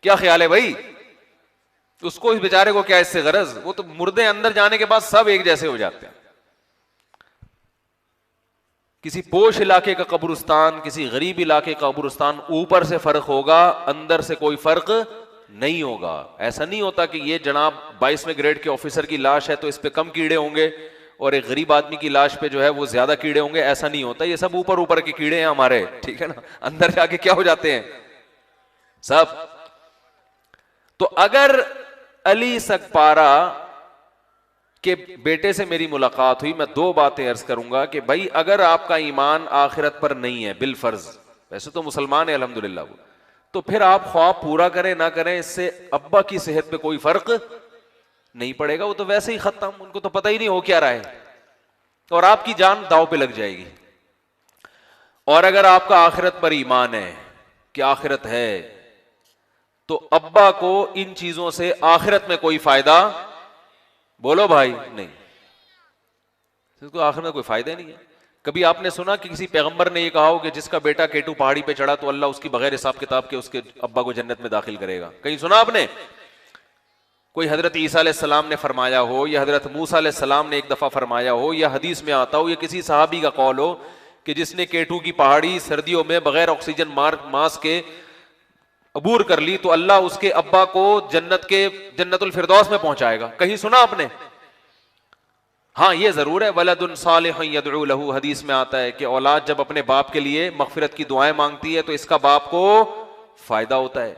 क्या ख्याल है भाई? उसको इस बेचारे को क्या इससे गरज? वो तो मुर्दे अंदर जाने के बाद सब एक जैसे हो जाते हैं। किसी पोश इलाके का कब्रिस्तान, किसी गरीब इलाके का कब्रिस्तान, ऊपर से फर्क होगा, अंदर से कोई फर्क नहीं होगा। ऐसा नहीं होता कि ये जनाब 22वें ग्रेड के ऑफिसर की लाश है तो इस पे कम कीड़े होंगे और एक गरीब आदमी की लाश पे जो है वो ज्यादा कीड़े होंगे, ऐसा नहीं होता। ये सब ऊपर ऊपर के कीड़े हैं हमारे, ठीक है ना। अंदर जाके क्या हो जाते हैं सब। तो अगर अली सकपारा के बेटे से मेरी मुलाकात हुई, मैं दो बातें अर्ज करूंगा कि भाई अगर आपका ईमान आखिरत पर नहीं है बिलफर्ज, वैसे तो मुसलमान है अल्हम्दुलिल्लाह वो, तो फिर आप ख्वाब पूरा करें ना करें, इससे अब्बा की सेहत पे कोई फर्क नहीं पड़ेगा। वो तो वैसे ही खत्म, उनको तो पता ही नहीं हो क्या रहा है, और आपकी जान दांव पे लग जाएगी। और अगर आपका आखिरत पर ईमान है कि आखिरत है, तो अब्बा को इन चीजों से आखिरत में कोई फायदा, बोलो भाई, नहीं, इसको आखिरत में कोई फायदा नहीं है। कभी आपने सुना कि किसी पैगंबर ने यह कहा हो कि जिसका बेटा केटू पहाड़ी पे चढ़ा तो अल्लाह उसकी बगैर हिसाब किताब के उसके अब्बा को जन्नत में दाखिल करेगा? कहीं सुना आपने? कोई हजरत ईसा अलैहिस्सलाम ने फरमाया हो, या हजरत मूसा अलैहिस्सलाम ने एक दफा फरमाया हो, या हदीस में आता हो, या किसी सहाबी का कौल हो कि जिसने केटू की पहाड़ी सर्दियों में बगैर ऑक्सीजन मास्क के अबूर कर ली तो अल्लाह उसके अब्बा को जन्नतुल फिरदौस में पहुंचाएगा? कहीं सुना आपने? हाँ, ये जरूर है, वलदुन सालिहुन यदउ लहू, हदीस में आता है कि औलाद जब अपने बाप के लिए मगफिरत की दुआएं मांगती है तो इसका बाप को फायदा होता है।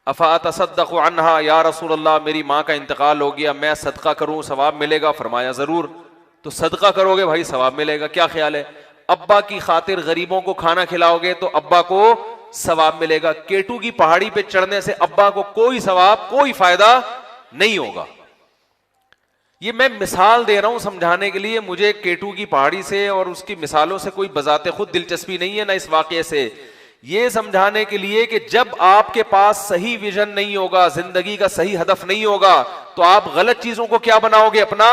अफा तसद्दक़ु अन्हा, या रसूल अल्लाह मेरी माँ का इंतकाल हो गया, मैं सदका करूं सवाब मिलेगा? फरमाया जरूर। तो सदका करोगे भाई, सवाब मिलेगा। क्या ख्याल है? अब्बा की खातिर गरीबों को खाना खिलाओगे तो अब्बा को सवाब मिलेगा। केटू की पहाड़ी पे चढ़ने से अब्बा को कोई सवाब, कोई फायदा नहीं होगा। ये मैं मिसाल दे रहा हूं समझाने के लिए। मुझे केटू की पहाड़ी से और उसकी मिसालों से कोई बजाते खुद दिलचस्पी नहीं है, ना इस वाकये से। ये समझाने के लिए कि जब आपके पास सही विजन नहीं होगा, जिंदगी का सही हदफ नहीं होगा, तो आप गलत चीजों को क्या बनाओगे? अपना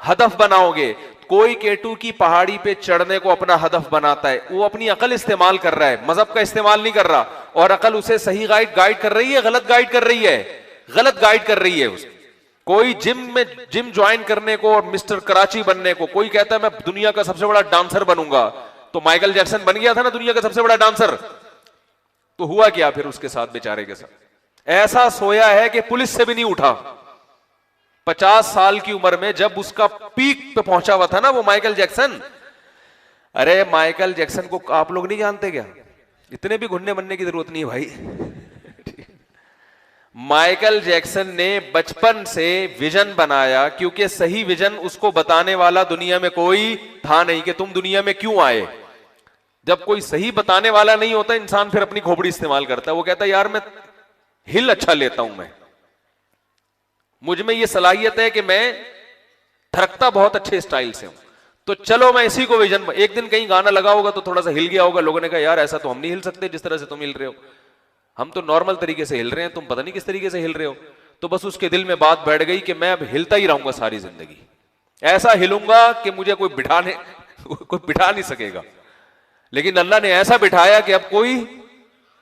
हदफ बनाओगे। कोई केटू की पहाड़ी पे चढ़ने को अपना हदफ बनाता है, वो अपनी अकल इस्तेमाल कर रहा है, मजहब का इस्तेमाल नहीं कर रहा। और अकल उसे सही गाइड कर रही है, गलत गाइड कर रही है? गलत गाइड कर रही है उसे। कोई जिम ज्वाइन करने को और मिस्टर कराची बनने को, कोई कहता है मैं दुनिया का सबसे बड़ा डांसर बनूंगा, तो माइकल जैक्सन बन गया था ना दुनिया का सबसे बड़ा डांसर। तो हुआ क्या फिर उसके साथ, बेचारे के साथ? ऐसा सोया है कि पुलिस से भी नहीं उठा। 50 साल की उम्र में जब उसका पीक पे पहुंचा हुआ था ना वो माइकल जैक्सन। अरे माइकल जैक्सन को आप लोग नहीं जानते क्या? इतने भी घुनने बनने की जरूरत नहीं है भाई। माइकल जैक्सन ने बचपन से विजन बनाया, क्योंकि सही विजन उसको बताने वाला दुनिया में कोई था नहीं कि तुम दुनिया में क्यों आए। जब कोई सही बताने वाला नहीं होता, इंसान फिर अपनी खोपड़ी इस्तेमाल करता है। वो कहता है यार मैं हिल अच्छा लेता हूं, मैं मुझ में ये सलाहियत है कि मैं थरकता बहुत अच्छे स्टाइल से हूं, तो चलो मैं इसी को विजन। एक दिन कहीं गाना लगा होगा तो थोड़ा सा हिल गया होगा, लोगों ने कहा यार ऐसा तो हम नहीं हिल सकते जिस तरह से तुम हिल रहे हो, हम तो नॉर्मल तरीके से हिल रहे हैं, तुम पता नहीं किस तरीके से हिल रहे हो। तो बस उसके दिल में बात बैठ गई कि मैं अब हिलता ही रहूंगा सारी जिंदगी, ऐसा हिलूंगा कि मुझे कोई बिठा नहीं सकेगा। लेकिन अल्लाह ने ऐसा बिठाया कि अब कोई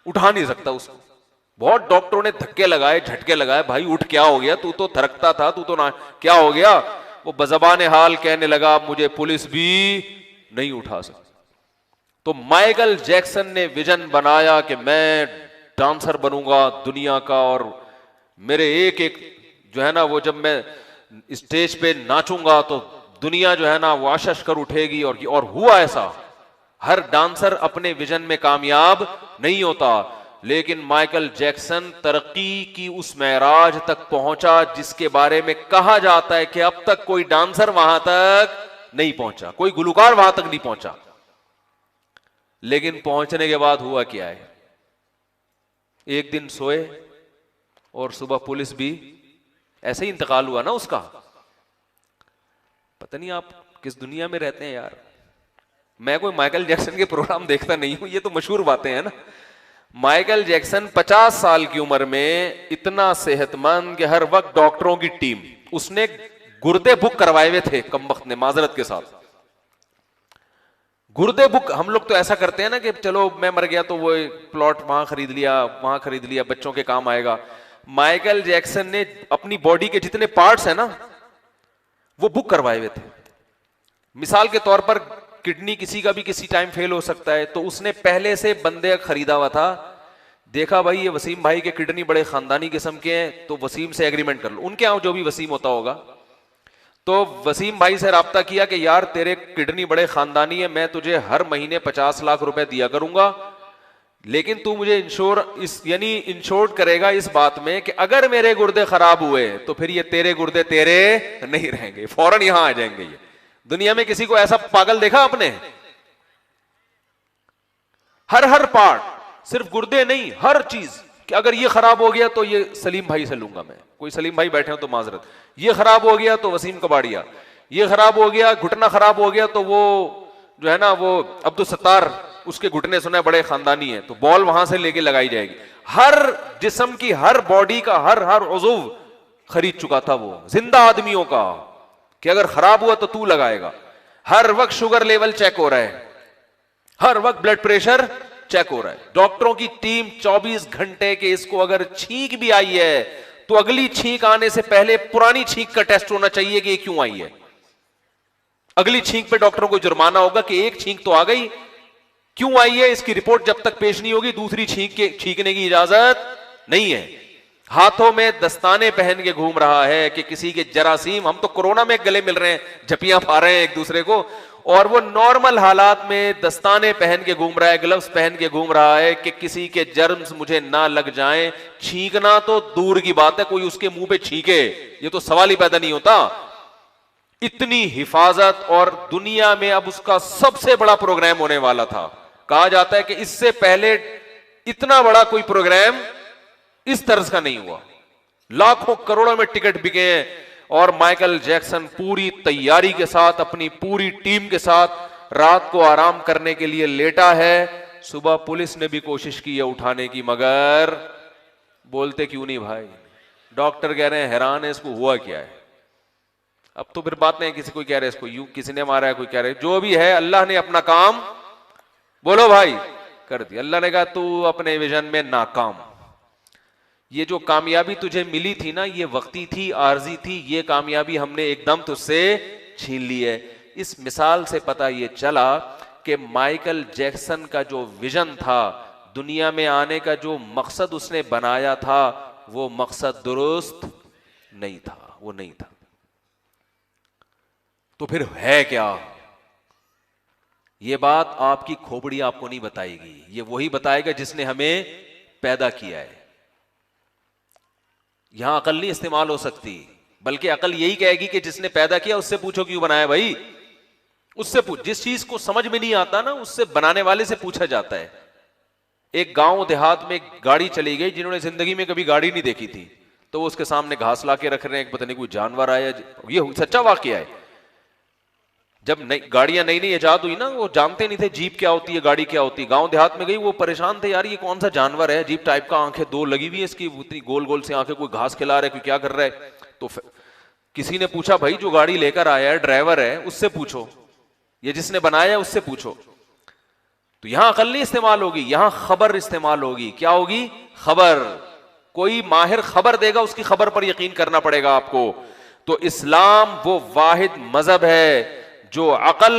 उठा नहीं सकता उसको। बहुत डॉक्टरों ने धक्के लगाए, झटके लगाए, भाई उठ, क्या हो गया, तू तो थरकता था, तू तो ना, क्या हो गया? वो बज़बान हाल कहने लगा मुझे पुलिस भी नहीं उठा सकती। तो माइकल जैक्सन ने विजन बनाया कि मैं डांसर बनूंगा दुनिया का, और मेरे एक एक जो है ना, वो जब मैं स्टेज पे नाचूंगा तो दुनिया जो है ना वो आशश कर उठेगी। और हुआ ऐसा। हर डांसर अपने विजन में कामयाब नहीं होता, लेकिन माइकल जैक्सन तरक्की की उस मेराज तक पहुंचा जिसके बारे में कहा जाता है कि अब तक कोई डांसर वहां तक नहीं पहुंचा, कोई गुलकार वहां तक नहीं पहुंचा। लेकिन पहुंचने के बाद हुआ क्या है, एक दिन सोए और सुबह पुलिस भी, ऐसे ही इंतकाल हुआ ना उसका। पता नहीं आप किस दुनिया में रहते हैं यार। मैं कोई माइकल जैक्सन के प्रोग्राम देखता नहीं हूं, ये तो मशहूर बातें हैं ना। माइकल जैक्सन 50 साल की उम्र में इतना सेहतमंद कि हर वक्त डॉक्टरों की टीम, उसने गुर्दे बुक करवाए हुए थे कमबख्त ने, माजरत के साथ गुर्दे बुक। हम लोग तो ऐसा करते हैं ना कि चलो मैं मर गया तो वो प्लॉट वहां खरीद लिया, बच्चों के काम आएगा। माइकल जैक्सन ने अपनी बॉडी के जितने पार्ट्स हैं ना वो बुक करवाए हुए थे। मिसाल के तौर पर किडनी किसी का भी किसी टाइम फेल हो सकता है, तो उसने पहले से बंदे खरीदा हुआ था। देखा भाई ये वसीम भाई के किडनी बड़े खानदानी किस्म के हैं, तो वसीम से एग्रीमेंट कर लो, उनके यहां जो भी वसीम होता होगा। तो वसीम भाई से राब्ता किया कि यार तेरे किडनी बड़े खानदानी है, मैं तुझे हर महीने 50 लाख रुपए दिया करूंगा, लेकिन तू मुझे इंश्योर करेगा इस बात में कि अगर मेरे गुर्दे खराब हुए तो फिर ये तेरे गुर्दे तेरे नहीं रहेंगे, फौरन यहां आ जाएंगे। ये दुनिया में किसी को ऐसा पागल देखा आपने? हर पार्ट, सिर्फ गुर्दे नहीं, हर चीज कि अगर ये खराब हो गया तो ये सलीम भाई से लूंगा मैं। कोई सलीम भाई बैठे हो तो माजरत, ये खराब हो गया तो वसीम कबाड़िया, ये खराब हो गया, घुटना खराब हो गया तो वो जो है ना वो अब्दुल सत्तार, उसके घुटने सुना बड़े खानदानी है, तो बॉल वहां से लेके लगाई जाएगी। हर जिस्म की, हर बॉडी का हर उज़्व खरीद चुका था वो जिंदा आदमियों का, कि अगर खराब हुआ तो तू लगाएगा। हर वक्त शुगर लेवल चेक हो रहा है, हर वक्त ब्लड प्रेशर चेक हो रहा है। डॉक्टरों की टीम 24 घंटे के, इसको अगर छींक भी आई है तो अगली छींक आने से पहले पुरानी छींक का टेस्ट होना चाहिए कि ये क्यों आई है। अगली छींक पे डॉक्टरों को जुर्माना होगा कि एक छींक तो आ गई, क्यों आई है इसकी रिपोर्ट जब तक पेश नहीं होगी दूसरी छींकने की इजाजत नहीं है। हाथों में दस्ताने पहन के घूम रहा है कि किसी के जरासीम, हम तो कोरोना में गले मिल रहे हैं, झपियां पा रहे हैं एक दूसरे को, और वो नॉर्मल हालात में दस्ताने पहन के घूम रहा है, ग्लव्स पहन के घूम रहा है कि किसी के जर्म्स मुझे ना लग जाएं। छींकना तो दूर की बात है, कोई उसके मुंह पे छींके ये तो सवाल ही पैदा नहीं होता। इतनी हिफाजत, और दुनिया में अब उसका सबसे बड़ा प्रोग्राम होने वाला था। कहा जाता है कि इससे पहले इतना बड़ा कोई प्रोग्राम इस तर्ज का नहीं हुआ। लाखों करोड़ों में टिकट बिके हैं, और माइकल जैक्सन पूरी तैयारी के साथ, अपनी पूरी टीम के साथ रात को आराम करने के लिए लेटा है। सुबह पुलिस ने भी कोशिश की है उठाने की, मगर बोलते क्यों नहीं भाई। डॉक्टर कह रहे हैं हैरान है इसको हुआ क्या है। अब तो फिर बात नहीं, किसी कोई कह रहे हैं इसको यूं किसी ने मारा है, कोई कह रहे जो भी है, अल्लाह ने अपना काम, बोलो भाई, कर दिया। अल्लाह ने कहा तू अपने विजन में नाकाम, ये जो कामयाबी तुझे मिली थी ना ये वक्ती थी, आर्जी थी, ये कामयाबी हमने एकदम तुझसे छीन ली है। इस मिसाल से पता ये चला कि माइकल जैक्सन का जो विजन था, दुनिया में आने का जो मकसद उसने बनाया था, वो मकसद दुरुस्त नहीं था, वो नहीं था। तो फिर है क्या? ये बात आपकी खोपड़ी आपको नहीं बताएगी, ये वही बताएगा जिसने हमें पैदा किया है। यहां अकल नहीं इस्तेमाल हो सकती, बल्कि अकल यही कहेगी कि जिसने पैदा किया उससे पूछो क्यों बनाया भाई, उससे पूछ। जिस चीज को समझ में नहीं आता ना, उससे बनाने वाले से पूछा जाता है। एक गांव देहात में एक गाड़ी चली गई, जिन्होंने जिंदगी में कभी गाड़ी नहीं देखी थी, तो वो उसके सामने घास ला के रख रहे हैं, पता नहीं कोई जानवर आया। ये सच्चा वाकया है। जब गाड़ियां नई नई इजाद हुई ना, वो जानते नहीं थे जीप क्या होती है, गाड़ी क्या होती है। गांव देहात में गई, वो परेशान थे, यार ये कौन सा जानवर है, जीप टाइप का, आंखें दो लगी हुई है इसकी, उतनी गोल गोल से आंखें, कोई घास खिला रहा है, कोई क्या कर रहा है। तो किसी ने पूछा भाई जो गाड़ी लेकर आया है, ड्राइवर है, उससे पूछो, ये जिसने बनाया है उससे पूछो। तो यहां अकल नहीं इस्तेमाल होगी, यहां खबर इस्तेमाल होगी। क्या होगी? खबर। कोई माहिर खबर देगा, उसकी खबर पर यकीन करना पड़ेगा आपको। तो इस्लाम वो वाहिद मजहब है जो अकल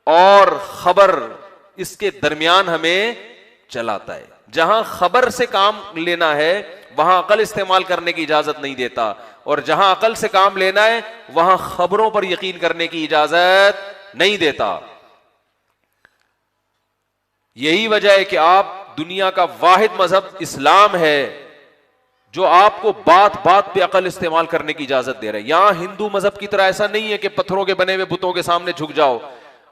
और खबर इसके दरमियान हमें चलाता है। जहां खबर से काम लेना है वहां अकल इस्तेमाल करने की इजाजत नहीं देता, और जहां अकल से काम लेना है वहां खबरों पर यकीन करने की इजाजत नहीं देता। यही वजह है कि आप दुनिया का वाहिद मजहब इस्लाम है जो आपको बात बात पे अकल इस्तेमाल करने की इजाजत दे रहा है। यहां हिंदू मजहब की तरह ऐसा नहीं है कि पत्थरों के बने हुए बुतों के सामने झुक जाओ।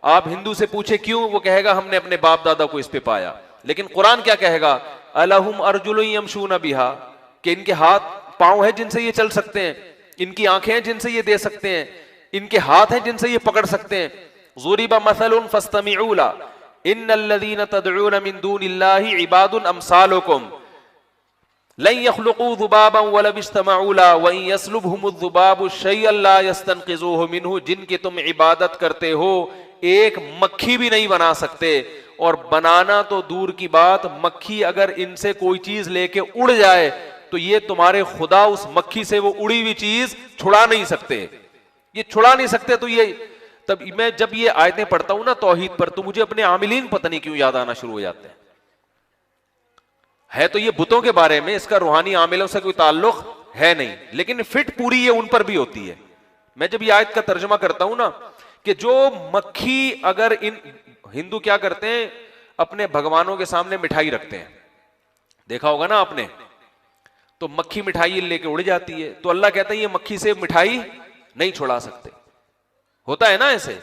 आप हिंदू से पूछे क्यों, वो कहेगा हमने अपने बाप दादा को इस पे पाया। लेकिन कुरान क्या कहेगा, अलहुम अर्जुलुन यमशून बिहा, कि इनके हाथ पांव है जिनसे ये चल सकते हैं, इनकी आंखें हैं जिनसे ये दे सकते हैं, इनके हाथ हैं जिनसे ये पकड़ सकते हैं। ज़ुरिबा मसलुन फस्तमिऊ ला इन्नल्लज़ीना तदऊन मिन दूनिल्लाहि इबादुन अमसालुकुम लन यख्लुकू ज़ुबाबन वलव इज्तमऊ ला व इन यस्लुबहुमुज़्ज़ुबाबु शयअन ला यस्तनक़िज़ूहु मिन्हु, जिनकी तुम इबादत करते हो एक मक्खी भी नहीं बना सकते, और बनाना तो दूर की बात, मक्खी अगर इनसे कोई चीज लेके उड़ जाए तो ये तुम्हारे खुदा उस मक्खी से वो उड़ी हुई चीज छुड़ा नहीं सकते, ये छुड़ा नहीं सकते। तो ये तब मैं जब ये आयतें पढ़ता हूं ना तौहीद पर, तो मुझे अपने आमिलीन पता नहीं क्यों याद आना शुरू हो जाते हैं। है तो ये बुतों के बारे में, इसका रूहानी आमिलों से कोई ताल्लुक है नहीं, लेकिन फिट पूरी ये उन पर भी होती है। मैं जब ये आयत का तर्जुमा करता हूं ना कि जो मक्खी, अगर इन हिंदू क्या करते हैं, अपने भगवानों के सामने मिठाई रखते हैं, देखा होगा ना आपने, तो मक्खी मिठाई लेके उड़ जाती है, तो अल्लाह कहता है ये मक्खी से मिठाई नहीं छुड़ा सकते। होता है ना ऐसे,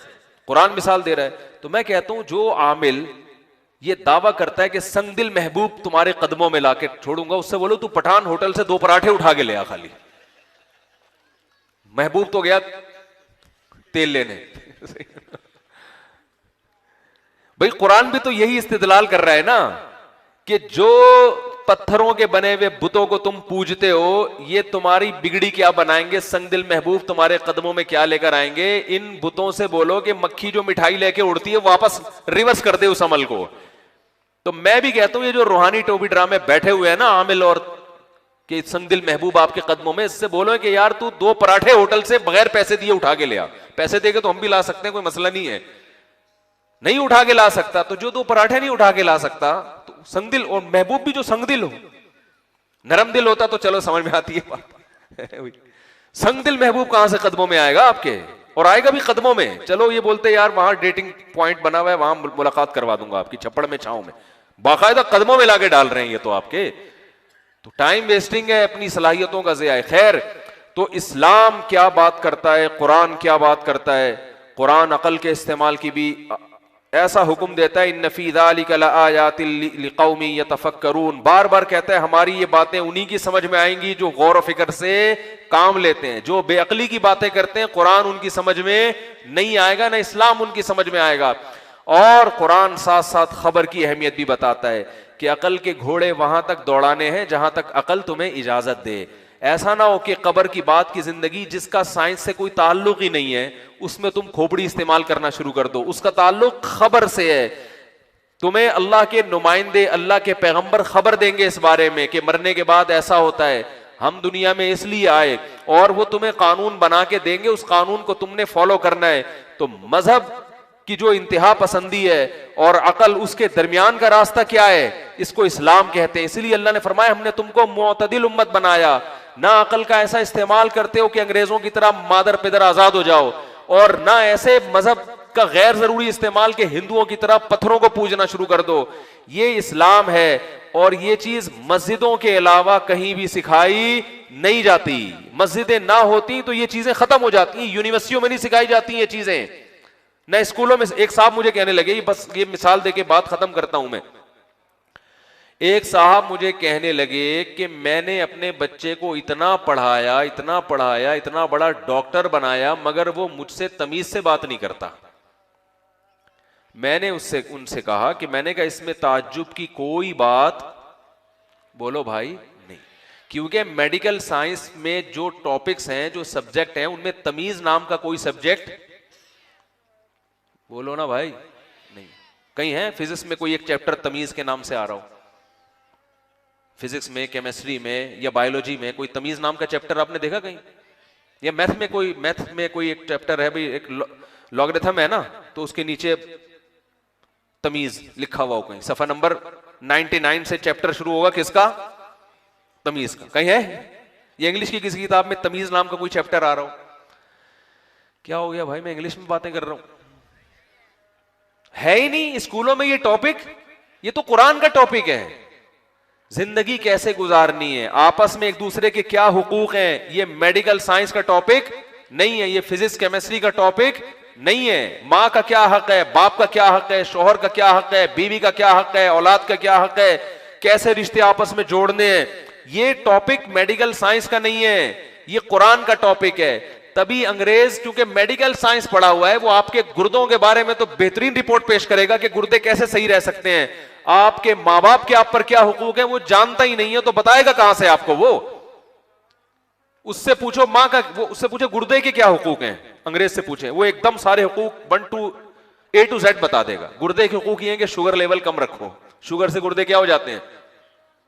कुरान मिसाल दे रहा है। तो मैं कहता हूं जो आमिल ये दावा करता है कि संगदिल महबूब तुम्हारे कदमों में लाके छोड़ूंगा, उससे बोलो तू पठान होटल से 2 पराठे उठा के ले आ, खाली महबूब तो गया तेल लेने। भाई कुरान भी तो यही इस्तिदलाल कर रहा है ना कि जो पत्थरों के बने हुए बुतों को तुम पूजते हो, ये तुम्हारी बिगड़ी क्या बनाएंगे, संगदिल महबूब तुम्हारे कदमों में क्या लेकर आएंगे। इन बुतों से बोलो कि मक्खी जो मिठाई लेके उड़ती है वापस रिवर्स कर दे उस अमल को। तो मैं भी कहता हूं ये जो रूहानी टोपी ड्रामे बैठे हुए हैं ना आमिल, और कि संगदिल महबूब आपके कदमों में, इससे बोलो कि यार तू 2 पराठे होटल से बगैर पैसे दिए उठा के ले आ। पैसे देके तो हम भी ला सकते हैं, कोई मसला नहीं है, नहीं उठा के ला सकता तो जो 2 पराठे नहीं उठा के ला सकता, तो संगदिल, और महबूब भी जो संगदिल हो, नरम दिल होता तो चलो समझ में आती है बात। संगदिल महबूब कहां से कदमों में आएगा आपके, और आएगा भी कदमों में। चलो ये बोलते यार वहां डेटिंग पॉइंट बना हुआ है, वहां मुलाकात करवा दूंगा आपकी, छप्पड़ में छांव में, बाकायदा कदमों में लाके डाल रहे हैं ये तो आपके। तो टाइम वेस्टिंग है, अपनी सलाहियतों का ज़िया है। खैर, तो इस्लाम क्या बात करता है, कुरान क्या बात करता है। कुरान अकल के इस्तेमाल की भी ऐसा हुक्म देता है, इन्न फी ज़ालिका लआयातिन लिक़ौमिन यतफ़क्करून, बार बार कहता है हमारी ये बातें उन्हीं की समझ में आएंगी जो गौर फिक्र से काम लेते हैं। जो बेअक्ली की बातें करते हैं कुरान उनकी समझ में नहीं आएगा, ना इस्लाम उनकी समझ में आएगा। और कुरान साथ साथ खबर की अहमियत भी बताता है कि अकल के घोड़े वहां तक दौड़ाने हैं जहां तक अकल तुम्हें इजाजत दे। ऐसा ना हो कि कब्र की बात की जिंदगी जिसका साइंस से कोई ताल्लुक ही नहीं है उसमें तुम खोपड़ी इस्तेमाल करना शुरू कर दो, उसका ताल्लुक खबर से है। तुम्हें अल्लाह के नुमाइंदे, अल्लाह के पैगंबर खबर देंगे इस बारे में कि मरने के बाद ऐसा होता है, हम दुनिया में इसलिए आए, और वो तुम्हें कानून बना के देंगे, उस कानून को तुमने फॉलो करना है। तो मजहब की जो इंतहा पसंदी है और अकल, उसके दरमियान का रास्ता क्या है, इसको इस्लाम कहते हैं। इसलिए अल्लाह ने फरमाया हमने तुमको मुअतदिल उम्मत बनाया, ना अकल का ऐसा इस्तेमाल करते हो कि अंग्रेजों की तरह मादर पिदर आजाद हो जाओ, और ना ऐसे मजहब का गैर जरूरी इस्तेमाल के हिंदुओं की तरह पत्थरों को पूजना शुरू कर दो। ये इस्लाम है, और ये चीज मस्जिदों के अलावा कहीं भी सिखाई नहीं जाती। मस्जिदें ना होती तो ये चीजें खत्म हो जाती, यूनिवर्सिटियों में नहीं सिखाई जाती ये चीजें, न स्कूलों में। एक साहब मुझे कहने लगे, बस ये मिसाल देके बात खत्म करता हूं मैं। एक साहब मुझे कहने लगे कि मैंने अपने बच्चे को इतना पढ़ाया, इतना पढ़ाया, इतना बड़ा डॉक्टर बनाया, मगर वो मुझसे तमीज से बात नहीं करता। मैंने उनसे कहा कि मैंने कहा इसमें ताज्जुब की कोई बात बोलो भाई नहीं, क्योंकि मेडिकल साइंस में जो टॉपिक्स हैं, जो सब्जेक्ट हैं, उनमें तमीज नाम का कोई सब्जेक्ट बोलो ना भाई नहीं। कहीं है फिजिक्स में कोई एक चैप्टर तमीज के नाम से आ रहा हो, फिजिक्स में, केमिस्ट्री में या बायोलॉजी में कोई तमीज नाम का चैप्टर आपने देखा कहीं? या मैथ में कोई एक चैप्टर है भाई, एक लॉगरिथम है ना, तो उसके नीचे तमीज लिखा हुआ हो कहीं, सफा नंबर 99 से चैप्टर शुरू होगा किसका? तमीज का। कहीं है? ये इंग्लिश की किसी किताब में तमीज नाम का कोई चैप्टर आ रहा हो? क्या हो गया भाई, मैं इंग्लिश में बातें कर रहा हूं, है ही नहीं स्कूलों में ये टॉपिक। ये तो कुरान का टॉपिक है, जिंदगी कैसे गुजारनी है, आपस में एक दूसरे के क्या हुकूक हैं, ये मेडिकल साइंस का टॉपिक नहीं है, ये फिजिक्स केमिस्ट्री का टॉपिक नहीं है। माँ का क्या हक है, बाप का क्या हक है, शौहर का क्या हक है, बीवी का क्या हक है, औलाद का क्या हक है, कैसे रिश्ते आपस में जोड़ने हैं, ये टॉपिक मेडिकल साइंस का नहीं है, ये कुरान का टॉपिक है। तभी अंग्रेज क्योंकि मेडिकल साइंस पढ़ा हुआ है, वो आपके गुर्दों के बारे में तो बेहतरीन रिपोर्ट पेश करेगा कि गुर्दे कैसे सही रह सकते हैं। आपके मां बाप के आप पर क्या हुकूक है वो जानता ही नहीं है, तो बताएगा कहां से आपको वो? उससे पूछो मां का, वो उससे पूछो गुर्दे के क्या हुकूक हैं, अंग्रेज से पूछे, वो एकदम सारे हुकूक 1 to A to Z बता देगा। गुर्दे के हुकूक ये हैं कि शुगर लेवल कम रखो, शुगर से गुर्दे क्या हो जाते हैं,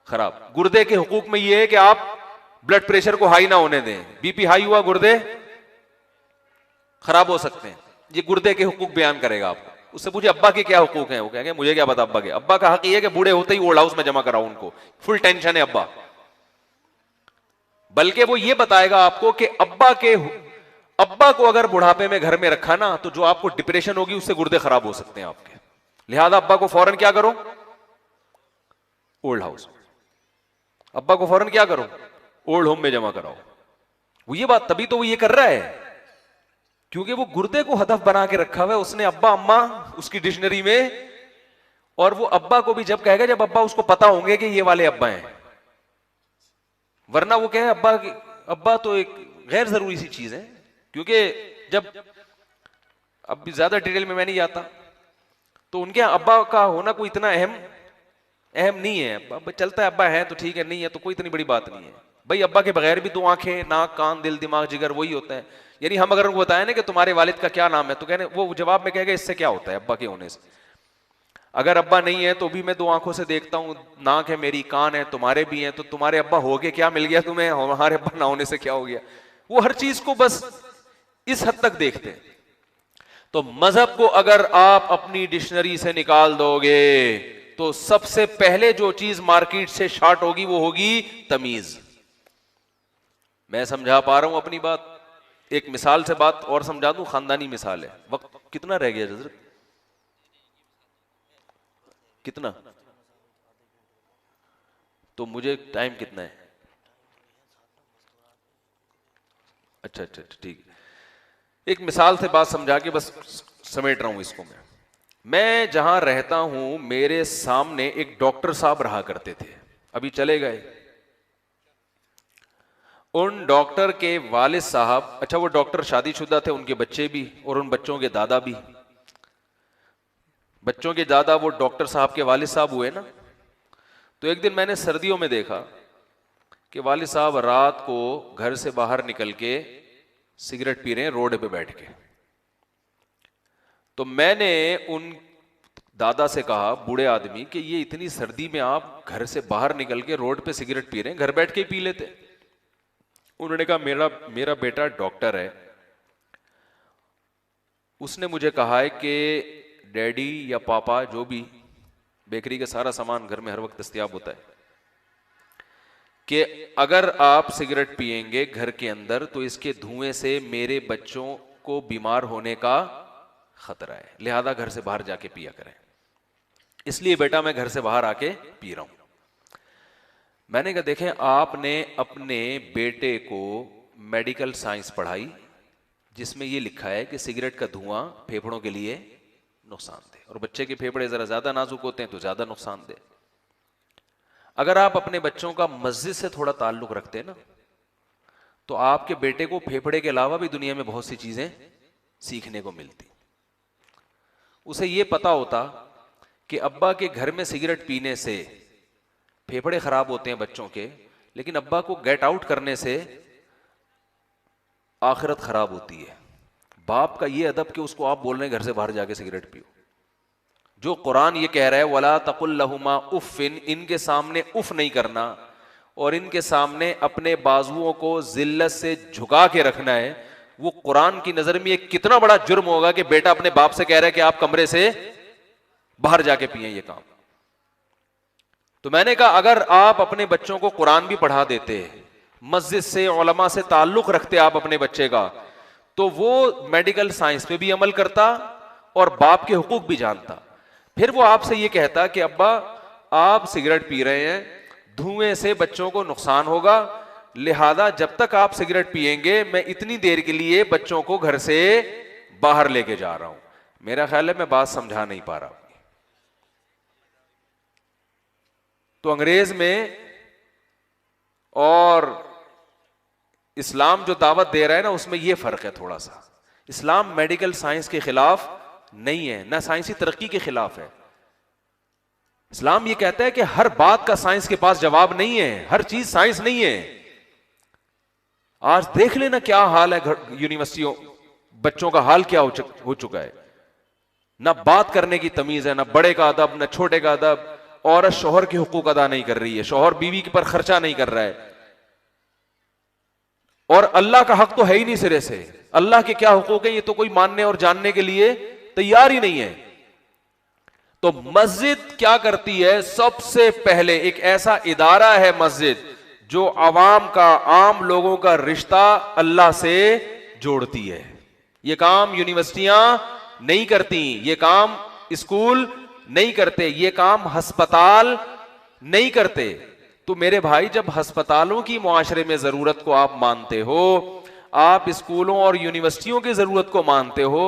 खराब। गुर्दे के हुकूक में ये है कि आप ब्लड प्रेशर को हाई ना होने दें, बीपी हाई हुआ गुर्दे खराब हो सकते हैं। ये गुर्दे के हुकूक बयान करेगा आपको। उससे पूछे अब्बा के क्या हुकूक हैं, वो कहेंगे मुझे क्या पता अब्बा के। अब्बा का हक ये है कि बूढ़े होते ही ओल्ड हाउस में जमा कराओ उनको, फुल टेंशन है अब्बा। बल्कि वो ये बताएगा आपको कि अब्बा को अगर बुढ़ापे में घर में रखा ना, तो जो आपको डिप्रेशन होगी उससे गुर्दे खराब हो सकते हैं आपके। लिहाजा अब्बा को फौरन क्या करो, ओल्ड हाउस। अब्बा को फौरन क्या करो, ओल्ड होम में जमा कराओ। वो ये बात तभी तो वो ये कर रहा है क्योंकि वो गुर्दे को हदफ बना के रखा हुआ है उसने, अब्बा अम्मा उसकी डिक्शनरी में। और वो अब्बा को भी जब कहेगा जब अब्बा उसको पता होंगे कि ये वाले अब्बा हैं, वरना वो कहे अब्बा तो एक गैर जरूरी सी चीज है। क्योंकि जब, अब भी ज्यादा डिटेल में मैं नहीं जाता, तो उनके अब्बा का होना कोई इतना अहम नहीं है। अब चलता है अब्बा है तो ठीक है, नहीं है तो कोई इतनी बड़ी बात नहीं है भाई। अब्बा के बगैर भी 2 आंखें, नाक, कान, दिल, दिमाग, जिगर वही होता है। यानी हम अगर उनको बताएं ना कि तुम्हारे वालिद का क्या नाम है, तो कहने वो जवाब में कहेगा इससे क्या होता है अब्बा के होने से। अगर अब्बा नहीं है तो भी मैं 2 आंखों से देखता हूं, नाक है मेरी, कान है, तुम्हारे भी हैं, तो तुम्हारे अब्बा हो गए क्या मिल गया तुम्हें, हमारे अब्बा ना होने से क्या हो गया। वो हर चीज को बस इस हद तक देखते हैं। तो मजहब को अगर आप अपनी डिक्शनरी से निकाल दोगे तो सबसे पहले जो चीज मार्केट से शॉर्ट होगी वो होगी तमीज। मैं समझा पा रहा हूं अपनी बात? एक मिसाल से बात और समझा दूं, खानदानी मिसाल है। वक्त कितना रह गया हजरत, कितना? तो मुझे टाइम कितना है? अच्छा अच्छा ठीक। एक मिसाल से बात समझा के बस समेट रहा हूं इसको। मैं जहां रहता हूं मेरे सामने एक डॉक्टर साहब रहा करते थे, अभी चले गए। उन डॉक्टर के वालिद साहब, अच्छा वो डॉक्टर शादीशुदा थे, उनके बच्चे भी और उन बच्चों के दादा भी। बच्चों के दादा वो डॉक्टर साहब के वालिद साहब हुए ना। तो एक दिन मैंने सर्दियों में देखा कि वालिद साहब रात को घर से बाहर निकल के सिगरेट पी रहे हैं रोड पे बैठ के। तो मैंने उन दादा से कहा, बूढ़े आदमी, कि ये इतनी सर्दी में आप घर से बाहर निकल के रोड पे सिगरेट पी रहे हैं, घर बैठ के पी लेते। उन्होंने कहा मेरा बेटा डॉक्टर है, उसने मुझे कहा है कि डैडी या पापा जो भी, बेकरी का सारा सामान घर में हर वक्त दस्तयाब होता है, कि अगर आप सिगरेट पिएंगे घर के अंदर तो इसके धुएं से मेरे बच्चों को बीमार होने का खतरा है, लिहाजा घर से बाहर जाके पिया करें। इसलिए बेटा मैं घर से बाहर आके पी रहा हूं। मैंने कहा देखें, आपने अपने बेटे को मेडिकल साइंस पढ़ाई जिसमें यह लिखा है कि सिगरेट का धुआं फेफड़ों के लिए नुकसानदेह, और बच्चे के फेफड़े जरा ज्यादा नाजुक होते हैं तो ज्यादा नुकसानदेह। अगर आप अपने बच्चों का मस्जिद से थोड़ा ताल्लुक रखते ना, तो आपके बेटे को फेफड़े के अलावा भी दुनिया में बहुत सी चीजें सीखने को मिलती। उसे यह पता होता कि अब्बा के घर में सिगरेट पीने से फेफड़े खराब होते हैं बच्चों के, लेकिन अब्बा को गेट आउट करने से आखिरत खराब होती है। बाप का ये अदब कि उसको आप बोल रहे हैं घर से बाहर जाके सिगरेट पियो। जो कुरान ये कह रहा है वला तकुल लहुमा उफ़िन, इनके सामने उफ नहीं करना और इनके सामने अपने बाजुओं को जिल्लत से झुका के रखना है, वो कुरान की नजर में ये कितना बड़ा जुर्म होगा कि बेटा अपने बाप से कह रहा है कि आप कमरे से बाहर जाके पिए ये काम। तो मैंने कहा अगर आप अपने बच्चों को कुरान भी पढ़ा देते, मस्जिद से उलमा से ताल्लुक रखते आप अपने बच्चे का, तो वो मेडिकल साइंस पे भी अमल करता और बाप के हुकूक भी जानता। फिर वो आपसे ये कहता कि अब्बा आप सिगरेट पी रहे हैं, धुएं से बच्चों को नुकसान होगा, लिहाजा जब तक आप सिगरेट पिएंगे मैं इतनी देर के लिए बच्चों को घर से बाहर लेके जा रहा हूं। मेरा ख्याल है मैं बात समझा नहीं पा रहा। तो अंग्रेज में और इस्लाम जो दावत दे रहा है ना, उसमें यह फर्क है थोड़ा सा। इस्लाम मेडिकल साइंस के खिलाफ नहीं है, ना साइंसी तरक्की के खिलाफ है। इस्लाम ये कहता है कि हर बात का साइंस के पास जवाब नहीं है, हर चीज साइंस नहीं है। आज देख लेना क्या हाल है यूनिवर्सिटियों, बच्चों का हाल क्या हो चुका है। ना बात करने की तमीज है, ना बड़े का अदब, ना छोटे का अदब। औरत शोहर के हुकूक अदा नहीं कर रही है, शोहर बीवी के पर खर्चा नहीं कर रहा है। और अल्लाह का हक तो है ही नहीं सिरे से। अल्लाह के क्या हुकूक है ये तो कोई मानने और जानने के लिए तैयार ही नहीं है। तो मस्जिद क्या करती है? सबसे पहले एक ऐसा इदारा है मस्जिद जो आवाम का, आम लोगों का रिश्ता अल्लाह से जोड़ती है। ये काम यूनिवर्सिटियां नहीं करती, ये काम स्कूल नहीं करते, ये काम अस्पताल नहीं करते। तो मेरे भाई, जब अस्पतालों की मुआशरे में जरूरत को आप मानते हो, आप स्कूलों और यूनिवर्सिटियों की जरूरत को मानते हो,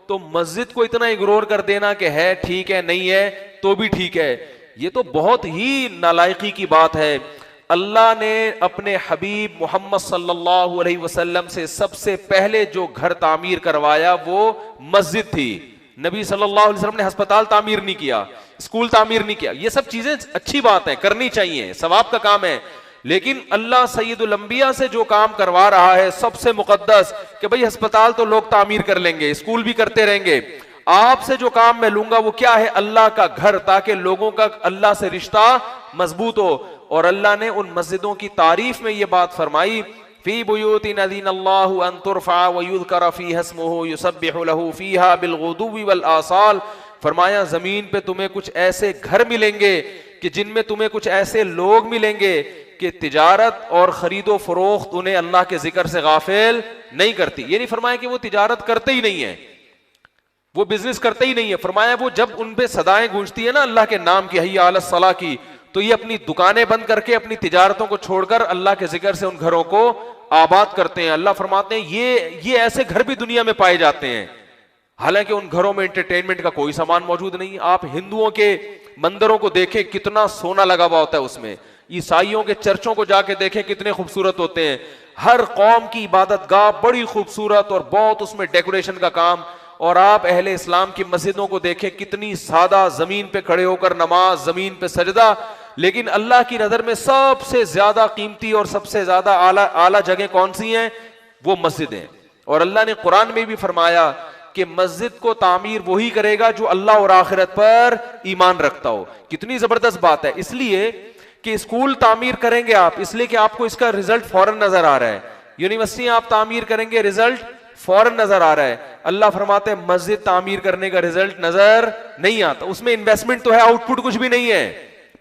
तो मस्जिद को इतना इग्नोर कर देना कि है ठीक है, नहीं है तो भी ठीक है, ये तो बहुत ही नालायकी की बात है। अल्लाह ने अपने हबीब मोहम्मद सल्लल्लाहु अलैहि वसल्लम से सबसे पहले जो घर तामीर करवाया वो मस्जिद थी। नबी सल्लल्लाहु अलैहि वसल्लम ने अस्पताल तामीर नहीं किया, स्कूल तामीर नहीं किया। ये सब चीजें अच्छी बात है, करनी चाहिए, सवाब का काम है। लेकिन अल्लाह सैयदुल अंबिया से जो काम करवा रहा है सबसे मुकद्दस, कि भाई अस्पताल तो लोग तामीर कर लेंगे, स्कूल भी करते रहेंगे, आपसे जो काम मैं लूंगा वो क्या है? अल्लाह का घर, ताकि लोगों का अल्लाह से रिश्ता मजबूत हो। और अल्लाह ने उन मस्जिदों की तारीफ में यह बात फरमाई, फी बुयूतिन अज़ीनल्लाहु अन तुरफ़ा व युज़करा फ़ीहा इस्मुहु युसब्बिहु लहू फ़ीहा बिलग़ुदुव्वि वल आसाल। फरमाया जमीन पे तुम्हें कुछ ऐसे घर मिलेंगे कि जिनमें तुम्हें कुछ ऐसे लोग मिलेंगे कि तिजारत और खरीदो फरोख्त उन्हें अल्लाह के जिक्र से गाफिल नहीं करती। ये नहीं फरमाया कि वो तिजारत करते ही नहीं है, वो बिजनेस करते ही नहीं है। फरमाया वो जब उन पे सदाएं गूंजती है ना अल्लाह के नाम की, हय्या अला सलाह की, तो ये अपनी दुकानें बंद करके अपनी तिजारतों को छोड़कर अल्लाह के जिक्र से उन घरों को आबाद करते हैं। अल्लाह फरमाते हैं ये ऐसे घर भी दुनिया में पाए जाते हैं, हालांकि उन घरों में एंटरटेनमेंट का कोई सामान मौजूद नहीं। आप हिंदुओं के मंदिरों को देखें, कितना सोना लगा हुआ होता है उसमें। ईसाइयों के चर्चों को जाके देखें, कितने खूबसूरत होते हैं। हर कौम की इबादत गाह बड़ी खूबसूरत और बहुत उसमें डेकोरेशन का काम। और आप अहले इस्लाम की मस्जिदों को देखें, कितनी सादा, जमीन पे खड़े होकर नमाज, जमीन पे सजदा। लेकिन अल्लाह की नजर में सबसे ज्यादा कीमती और सबसे ज्यादा आला जगह कौन सी हैं? वो मस्जिद हैं। और अल्लाह ने कुरान में भी फरमाया कि मस्जिद को तामीर वही करेगा जो अल्लाह और आखिरत पर ईमान रखता हो। कितनी जबरदस्त बात है। इसलिए कि स्कूल तामीर करेंगे आप, इसलिए कि आपको इसका रिजल्ट फौरन नजर आ रहा है। यूनिवर्सिटी आप तामीर करेंगे, रिजल्ट फौरन नजर आ रहा है। अल्लाह फरमाते हैं मस्जिद तामीर करने का रिजल्ट नजर नहीं आता, उसमें इन्वेस्टमेंट तो है, आउटपुट कुछ भी नहीं है,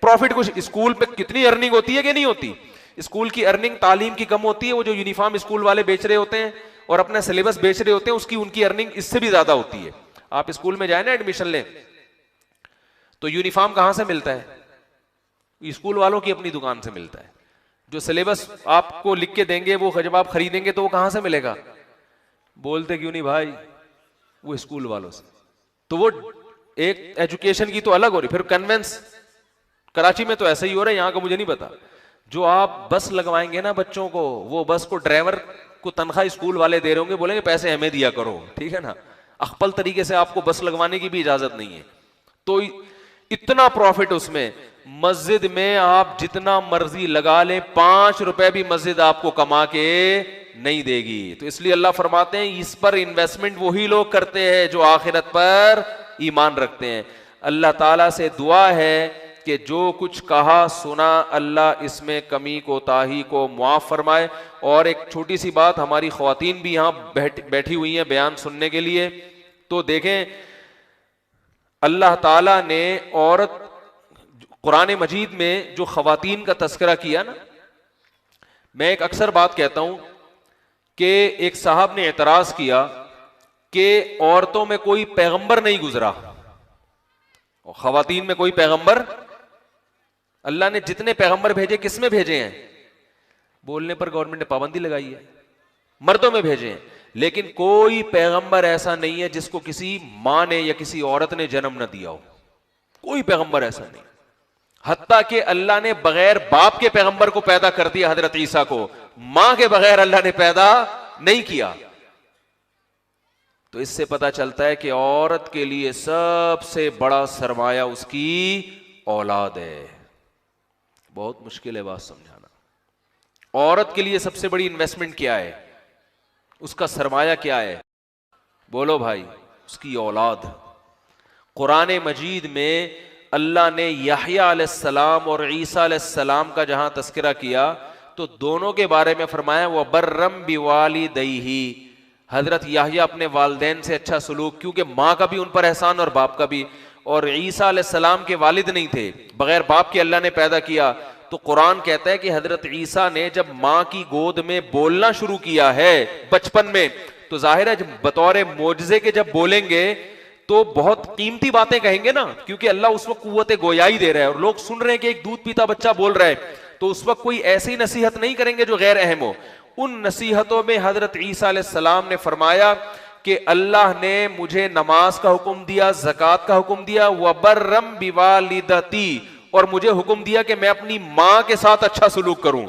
प्रॉफिट कुछ। स्कूल पे कितनी अर्निंग होती है कि नहीं होती? स्कूल की अर्निंग तालीम की कम होती है। वो जो यूनिफॉर्म स्कूल वाले बेच रहे होते हैं और अपना सिलेबस बेच रहे होते हैं, उसकी उनकी अर्निंग इससे भी ज्यादा होती है। आप स्कूल में जाए ना एडमिशन ले, तो यूनिफॉर्म कहां से मिलता है? स्कूल वालों की अपनी दुकान से मिलता है। जो सिलेबस आपको लिख के देंगे वो जब आप खरीदेंगे तो वो कहां से मिलेगा? बोलते क्यों नहीं भाई? वो स्कूल वालों से। तो वो एक एजुकेशन की तो अलग हो रही। फिर कन्वेंस कराची में तो ऐसा ही हो रहा है, यहां का मुझे नहीं पता। जो आप बस लगवाएंगे ना बच्चों को, वो बस को ड्राइवर को तनख्वाह स्कूल वाले दे रहे होंगे, बोलेंगे पैसे हमें दिया करो, ठीक है ना। अखपल तरीके से आपको बस लगवाने की भी इजाजत नहीं है। तो इतना प्रॉफिट उसमें। मस्जिद में आप जितना मर्जी लगा लें, 5 रुपए भी मस्जिद आपको कमा के नहीं देगी। तो इसलिए अल्लाह फरमाते हैं इस पर इन्वेस्टमेंट वही लोग करते हैं जो आखिरत पर ईमान रखते हैं। अल्लाह ताला से दुआ है कि जो कुछ कहा सुना, अल्लाह इसमें कमी कोताही को मुआफ फरमाए। और एक छोटी सी बात, हमारी ख्वातीन भी यहाँ बैठी हुई हैं बयान सुनने के लिए। तो देखें, अल्लाह ताला ने औरत, कुरान मजीद में जो ख्वातीन का तस्करा किया ना, मैं एक अक्सर बात कहता हूं कि एक साहब ने एतराज किया कि औरतों में कोई पैगंबर नहीं गुजरा और ख्वातीन में कोई पैगंबर। अल्लाह ने जितने पैगंबर भेजे किस में भेजे हैं? बोलने पर गवर्नमेंट ने पाबंदी लगाई है, मर्दों में भेजे हैं। लेकिन कोई पैगंबर ऐसा नहीं है जिसको किसी मां ने या किसी औरत ने जन्म न दिया हो। कोई पैगंबर ऐसा नहीं। हत्ता कि अल्लाह ने बगैर बाप के पैगंबर को पैदा कर दिया, हजरत ईसा को। मां के बगैर अल्लाह ने पैदा नहीं किया। तो इससे पता चलता है कि औरत के लिए सबसे बड़ा सरमाया उसकी औलाद है। बहुत मुश्किल है बात समझाना। औरत के लिए सबसे बड़ी इन्वेस्टमेंट क्या है, उसका सरमाया क्या है? बोलो भाई, उसकी औलाद। कुरान मजीद में अल्लाह ने याह्या अलैहिस्सलाम और ईसा अलैहिस्सलाम का जहां तस्करा किया तो दोनों के बारे में फरमाया वह बर्रम बिवालिदैही। हजरत याह्या अपने वालिदैन से अच्छा सलूक, क्योंकि माँ का भी उन पर एहसान और बाप का भी। और ईसा अलैहिस्सलाम के वालिद नहीं थे, बगैर बाप के अल्लाह ने पैदा किया। तो कुरान कहता है कि हजरत ईसा ने जब माँ की गोद में बोलना शुरू किया है बचपन में, तो जाहिर है जब बतौर मोजज़े के जब बोलेंगे तो बहुत कीमती बातें कहेंगे ना, क्योंकि अल्लाह उस वक्त कुव्वत गोयाई दे रहा है और लोग सुन रहे हैं कि एक दूध पीता बच्चा बोल रहा है। तो उस वक्त कोई ऐसी नसीहत नहीं करेंगे जो गैर अहम हो। उन नसीहतों में हजरत ईसा अलैहिस्सलाम ने फरमाया कि अल्लाह ने मुझे नमाज का हुक्म दिया, ज़कात का हुक्म दिया, वबर्रम बिवालिदती, और मुझे हुक्म दिया कि मैं अपनी मां के साथ अच्छा सलूक करूं।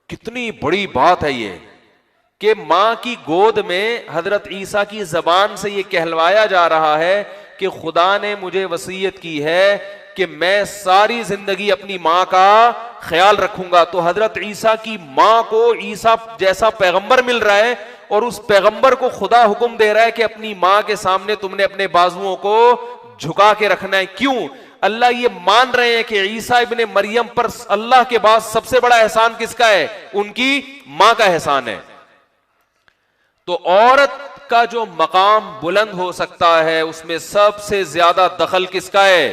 कितनी बड़ी बात है ये कि मां की गोद में हजरत ईसा की जबान से ये कहलवाया जा रहा है कि खुदा ने मुझे वसीयत की है कि मैं सारी जिंदगी अपनी मां का ख्याल रखूंगा। तो हजरत ईसा की मां को ईसा जैसा पैगंबर मिल रहा है और उस पैगंबर को खुदा हुक्म दे रहा है कि अपनी मां के सामने तुमने अपने बाजुओं को झुका के रखना है। क्यों? अल्लाह ये मान रहे हैं कि ईसा इब्ने मरियम पर अल्लाह के बाद सबसे बड़ा एहसान किसका है? उनकी मां का एहसान है। तो औरत का जो मकाम बुलंद हो सकता है उसमें सबसे ज्यादा दखल किसका है?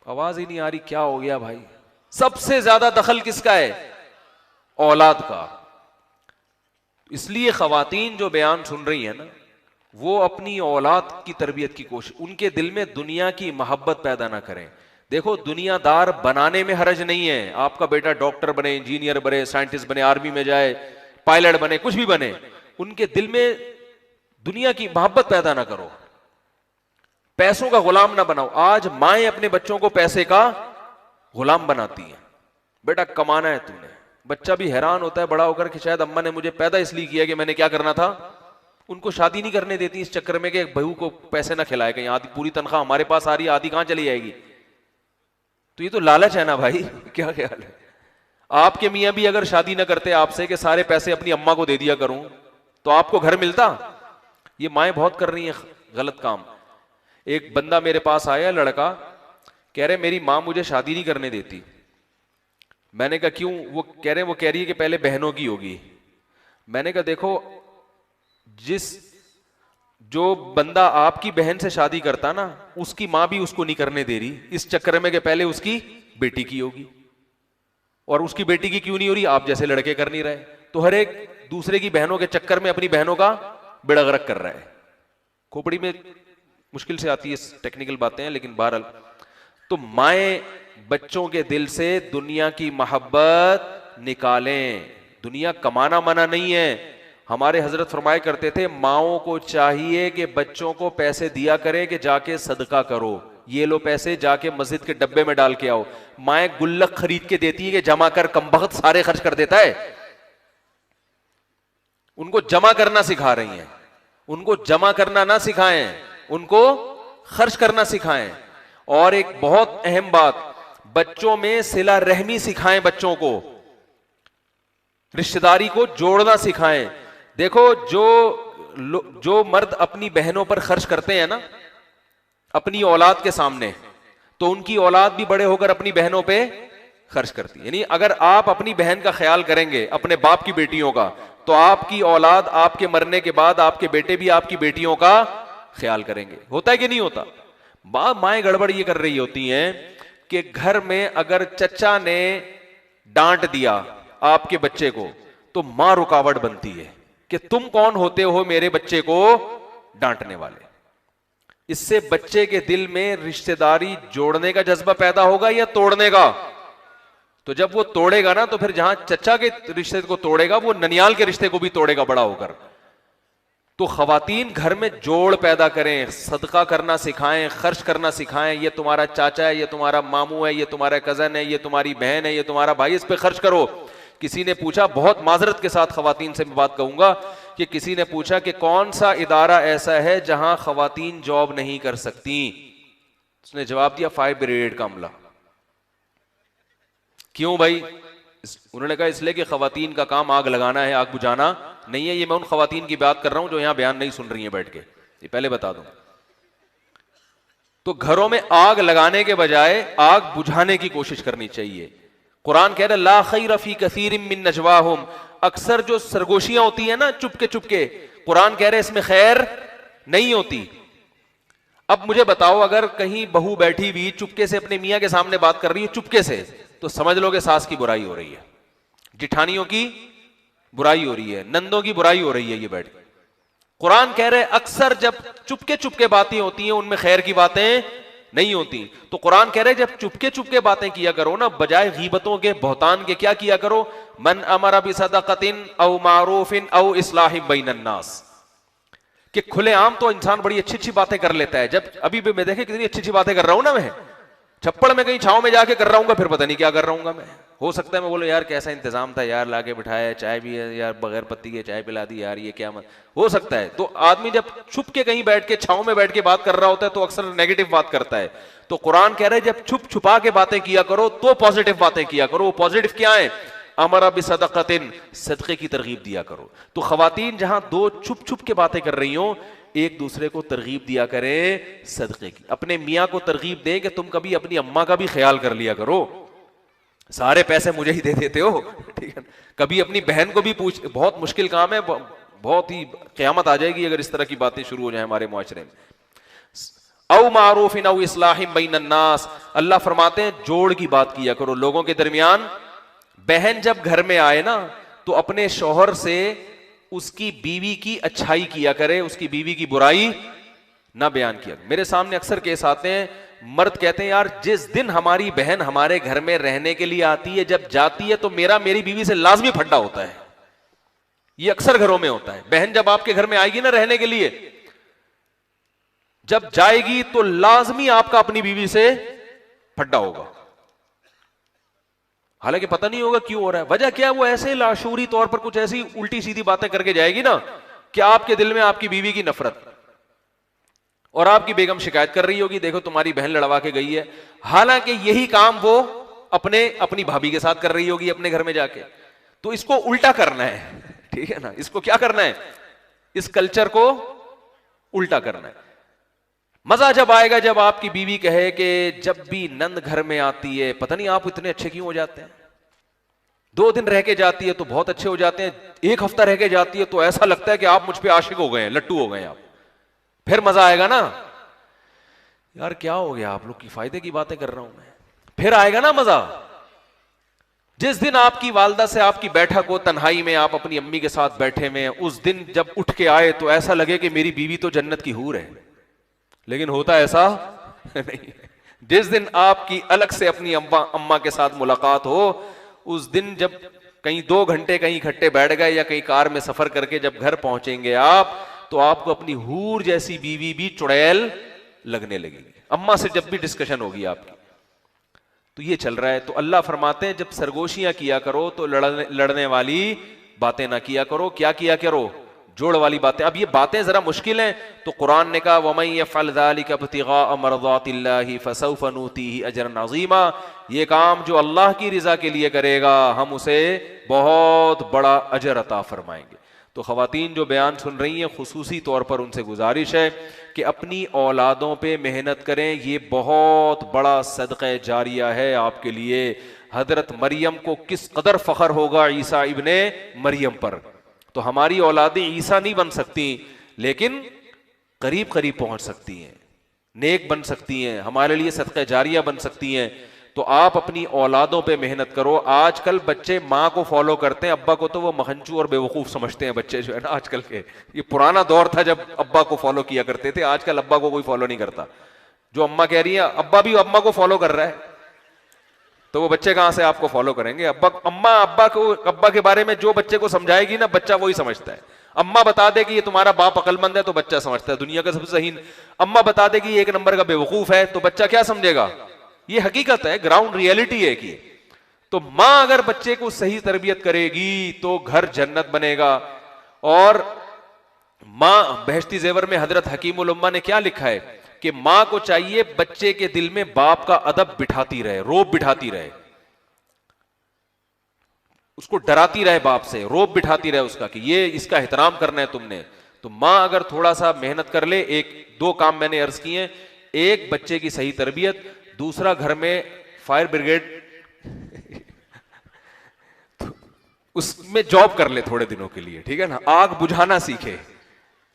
आवाज ही नहीं आ रही, क्या हो गया भाई? सबसे ज्यादा दखल किसका है? औलाद का। इसलिए खवातीन जो बयान सुन रही है ना, वो अपनी औलाद की तरबियत की कोशिश, उनके दिल में दुनिया की मोहब्बत पैदा ना करें। देखो, दुनियादार बनाने में हरज नहीं है। आपका बेटा डॉक्टर बने, इंजीनियर बने, साइंटिस्ट बने, आर्मी में जाए, पायलट बने, कुछ भी बने, उनके दिल में दुनिया की मोहब्बत पैदा ना करो। पैसों का गुलाम ना बनाओ। आज माएं अपने बच्चों को पैसे का गुलाम बनाती हैं। बेटा कमाना है तूने। बच्चा भी हैरान होता है बड़ा होकर कि शायद अम्मा ने मुझे पैदा इसलिए किया कि मैंने क्या करना था। उनको शादी नहीं करने देती इस चक्कर में कि एक बहू को पैसे ना खिलाए, कहीं आधी पूरी तनख्वाह हमारे पास आ रही है, आधी कहां चली जाएगी। तो ये तो लालच है ना भाई। क्या ख्याल है? आपके मियां भी अगर शादी ना करते आपसे कि सारे पैसे अपनी अम्मा को दे दिया करूं, तो आपको घर मिलता? ये माएं बहुत कर रही हैं गलत काम। एक बंदा मेरे पास आया, लड़का, कह रहे मेरी मां मुझे शादी नहीं करने देती। मैंने कहा क्यों? वो कह रही है कि पहले बहनों की होगी। मैंने कहा देखो, जो बंदा आपकी बहन से शादी करता ना, उसकी मां भी उसको नहीं करने दे रही इस चक्कर में कि पहले उसकी बेटी की होगी। और उसकी बेटी की क्यों नहीं हो रही? आप जैसे लड़के कर नहीं रहे। तो हर एक दूसरे की बहनों के चक्कर में अपनी बहनों का बेड़ा गर्क कर रहा है। खोपड़ी में मुश्किल से आती है टेक्निकल बातें हैं, लेकिन बहरहाल। तो माएं बच्चों के दिल से दुनिया की मोहब्बत निकालें। दुनिया कमाना मना नहीं है। हमारे हजरत फरमाया करते थे, माओं को चाहिए कि बच्चों को पैसे दिया करें कि जाके सदका करो, ये लो पैसे जाके मस्जिद के डब्बे में डाल के आओ। माएं गुल्लक खरीद के देती है कि जमा कर, कमबख्त सारे खर्च कर देता है। उनको जमा करना सिखा रही हैं। उनको जमा करना ना सिखाएं, उनको खर्च करना सिखाएं। और एक बहुत अहम बात, बच्चों में सिला रहमी सिखाएं। बच्चों को रिश्तेदारी को जोड़ना सिखाएं। देखो, जो मर्द अपनी बहनों पर खर्च करते हैं ना अपनी औलाद के सामने, तो उनकी औलाद भी बड़े होकर अपनी बहनों पे खर्च करती है। यानी अगर आप अपनी बहन का ख्याल करेंगे, अपने बाप की बेटियों का, तो आपकी औलाद आपके मरने के बाद आपके बेटे भी आपकी बेटियों का ख्याल करेंगे। होता है कि नहीं होता? माएं गड़बड़ ये कर रही होती हैं कि घर में अगर चचा ने डांट दिया आपके बच्चे को, तो मां रुकावट बनती है कि तुम कौन होते हो मेरे बच्चे को डांटने वाले। इससे बच्चे के दिल में रिश्तेदारी जोड़ने का जज्बा पैदा होगा या तोड़ने का? तो जब वो तोड़ेगा ना, तो फिर जहां चचा के रिश्ते को तोड़ेगा, वो ननियाल के रिश्ते को भी तोड़ेगा बड़ा होकर। तो खवातीन घर में जोड़ पैदा करें, सदका करना सिखाएं, खर्च करना सिखाएं। ये तुम्हारा चाचा है, ये तुम्हारा मामू है, ये तुम्हारा कजन है, ये तुम्हारी बहन है, ये तुम्हारा भाई, इस पे खर्च करो। किसी ने पूछा, बहुत माजरत के साथ खवातीन से मैं बात कहूंगा, कि किसी ने पूछा कि कौन सा इदारा ऐसा है जहां खवातीन जॉब नहीं कर सकती। उसने जवाब दिया, फायर ब्रिगेड का अमला। क्यों भाई? उन्होंने कहा इसलिए कि खवातीन का काम आग लगाना है, आग बुझाना नहीं है। ये मैं उन खवातीन की बात कर रहा हूं जो यहां बयान नहीं सुन रही हैं बैठ के, ये पहले बता दूं। तो घरों में आग लगाने के बजाय आग बुझाने की कोशिश करनी चाहिए। कुरान कह रहा है, ला खैर फी कसीरिम मिन नजवाहुम, अक्सर जो सरगोशियां होती है ना चुपके चुपके, कुरान कह रहे हैं इसमें खैर नहीं होती। अब मुझे बताओ, अगर कहीं बहू बैठी भी चुपके से अपने मियां के सामने बात कर रही है चुपके से, तो समझ लो कि सास की बुराई हो रही है, जिठानियों की बुराई हो रही है, नंदों की बुराई हो रही है ये बैठ के। कुरान कह रहे अक्सर जब चुपके चुपके बातें होती हैं उनमें खैर की बातें नहीं होती। तो कुरान कह रहे जब चुपके चुपके बातें किया करो ना, बजाय गीबतों के, बहतान के, क्या किया करो, मन अमरा बिसदक़तिन औ मारूफिन औ इस्लाहि बैनन नास, कि खुलेआम तो इंसान बड़ी अच्छी अच्छी बातें कर लेता है। जब अभी भी मैं देखे कितनी अच्छी अच्छी बातें कर रहा हूं ना, मैं छप्पड़ में कहीं छांव में जाके कर रहा हूँ, फिर पता नहीं क्या कर रहा हूँ मैं। हो सकता है मैं बोलो यार कैसा इंतजाम था यार, लाके बिठाया, चाय भी है यार, बगैर पत्ती के चाय पिला दी यार, ये क्या मत, हो सकता है। तो आदमी जब छुप के कहीं बैठ के छांव में बैठ के बात कर रहा होता है तो अक्सर नेगेटिव बात करता है। तो कुरान कह रहा है जब छुप छुपा के बातें किया करो तो पॉजिटिव बातें किया करो। वो पॉजिटिव क्या है? अमरा बिसदक़तिन, सदक़े की तरगीब दिया करो। तो खवातीन जहां दो छुप छुप के बातें कर रही हो, एक दूसरे को तरगीब दिया करें सदक़े की। अपने मियां को तरगीब दें कि तुम कभी अपनी अम्मा का भी ख्याल कर लिया करो, सारे पैसे मुझे ही दे देते हो, ठीक है। कभी अपनी बहन को भी पूछ, बहुत मुश्किल काम है, बहुत ही क़यामत आ जाएगी अगर इस तरह की बातें शुरू हो जाए हमारे मुआशरे में। औ मारूफिन औ इस्लाहिम बैनन नास, अल्लाह फरमाते हैं जोड़ की बात किया करो लोगों के दरमियान। बहन जब घर में आए ना, तो अपने शौहर से उसकी बीवी की अच्छाई किया करे, उसकी बीवी की बुराई ना बयान किया। मेरे सामने अक्सर केस आते हैं, मर्द कहते हैं यार जिस दिन हमारी बहन हमारे घर में रहने के लिए आती है, जब जाती है तो मेरी बीवी से लाजमी फड्डा होता है। ये अक्सर घरों में होता है। बहन जब आपके घर में आएगी ना रहने के लिए, जब जाएगी तो लाजमी आपका अपनी बीवी से फड्डा होगा। हालांकि पता नहीं होगा क्यों हो रहा है, वजह क्या है, वो ऐसे लाशूरी तौर पर कुछ ऐसी उल्टी सीधी बातें करके जाएगी ना कि आपके दिल में आपकी बीवी की नफरत, और आपकी बेगम शिकायत कर रही होगी देखो तुम्हारी बहन लड़वा के गई है। हालांकि यही काम वो अपनी भाभी के साथ कर रही होगी अपने घर में जाके। तो इसको उल्टा करना है, ठीक है ना, इसको क्या करना है, इस कल्चर को उल्टा करना है। मजा जब आएगा जब आपकी बीवी कहे कि जब भी नंद घर में आती है पता नहीं आप इतने अच्छे क्यों हो जाते हैं, 2 दिन रह के जाती है तो बहुत अच्छे हो जाते हैं, 1 हफ्ता रह के जाती है तो ऐसा लगता है कि आप मुझ पे आशिक हो गए हैं, लट्टू हो गए आप। फिर मजा आएगा ना, यार क्या हो गया, आप लोग की फायदे की बातें कर रहा हूं मैं, फिर आएगा ना मजा। जिस दिन आपकी वालदा से आपकी बैठक हो तन्हाई में, आप अपनी अम्मी के साथ बैठे में, उस दिन जब उठ के आए तो ऐसा लगे कि मेरी बीवी तो जन्नत की हूर है, लेकिन होता ऐसा नहीं। जिस दिन आपकी अलग से अपनी अम्मा के साथ मुलाकात हो, उस दिन जब कहीं 2 घंटे कहीं इकट्ठे बैठ गए या कहीं कार में सफर करके जब घर पहुंचेंगे आप, तो आपको अपनी हूर जैसी बीवी भी चुड़ैल लगने लगेगी। अम्मा से जब भी डिस्कशन होगी आपकी, तो ये चल रहा है। तो अल्लाह फरमाते हैं जब सरगोशियां किया करो तो लड़ने वाली बातें ना किया करो। क्या किया करो? जोड़ वाली बातें। अब ये बातें जरा मुश्किल हैं, तो कुरान ने कहा वमन यफ़अल ज़ालिका इब्तिग़ाअ मरज़ातिल्लाहि फसौफ़ नूतीहि अजरन अज़ीमा, ये काम जो अल्लाह की रिजा के लिए करेगा हम उसे बहुत बड़ा अजर अता फरमाएंगे। तो ख़वातीन जो बयान सुन रही हैं, खुसूसी तौर पर उनसे गुजारिश है कि अपनी औलादों पे मेहनत करें, ये बहुत बड़ा सदक़े जारिया है आपके लिए। हज़रत मरियम को किस कदर फ़ख्र होगा ईसा इब्ने मरियम पर। तो हमारी औलादें ईसा नहीं बन सकती, लेकिन करीब करीब पहुंच सकती हैं, नेक बन सकती हैं, हमारे लिए सदक़े जारिया बन सकती हैं। तो आप अपनी औलादों पे मेहनत करो। आजकल बच्चे माँ को फॉलो करते हैं, अब्बा को तो वो महंचू और बेवकूफ़ समझते हैं बच्चे जो है ना आजकल के। ये पुराना दौर था जब अब्बा को फॉलो किया करते थे, आजकल अब्बा को कोई फॉलो नहीं करता। जो अम्मा कह रही है, अब्बा भी अम्मा को फॉलो कर रहा है। तो वो बच्चे कहां से आपको फॉलो करेंगे? अब्बा के बारे में जो बच्चे को समझाएगी ना, बच्चा वही समझता है। अम्मा बता दे कि ये तुम्हारा बाप अकलमंद है, तो बच्चा समझता है दुनिया का सबसे सही। अम्मा बता दे कि ये एक नंबर का बेवकूफ है, तो बच्चा क्या समझेगा? ये हकीकत है, ग्राउंड रियलिटी है कि। तो मां अगर बच्चे को सही तरबियत करेगी तो घर जन्नत बनेगा। और मां, बहश्ती जेवर में हजरत हकीमुल उम्मा ने क्या लिखा है कि मां को चाहिए बच्चे के दिल में बाप का अदब बिठाती रहे, रोब बिठाती रहे, उसको डराती रहे बाप से, रोब बिठाती रहे उसका कि ये इसका एहतराम करना है तुमने। तो मां अगर थोड़ा सा मेहनत कर ले, एक दो काम मैंने अर्ज किए, एक बच्चे की सही तरबियत, दूसरा घर में फायर ब्रिगेड उसमें जॉब कर ले थोड़े दिनों के लिए, ठीक है ना, आग बुझाना सीखे।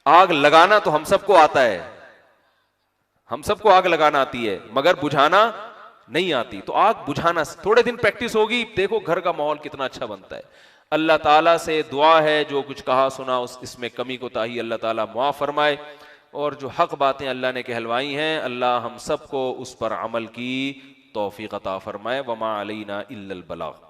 आग लगाना तो हम सबको आता है, हम सबको आग लगाना आती है, मगर बुझाना नहीं आती। तो आग बुझाना थोड़े दिन प्रैक्टिस होगी, देखो घर का माहौल कितना अच्छा बनता है। अल्लाह ताला से दुआ है जो कुछ कहा सुना इसमें कमी कोताही अल्लाह ताला मुआफ फरमाए, और जो हक बातें अल्लाह ने कहलवाई हैं अल्लाह हम सबको उस पर अमल की तौफीक अता फरमाए। वमा अलैना इल्लल बलाग।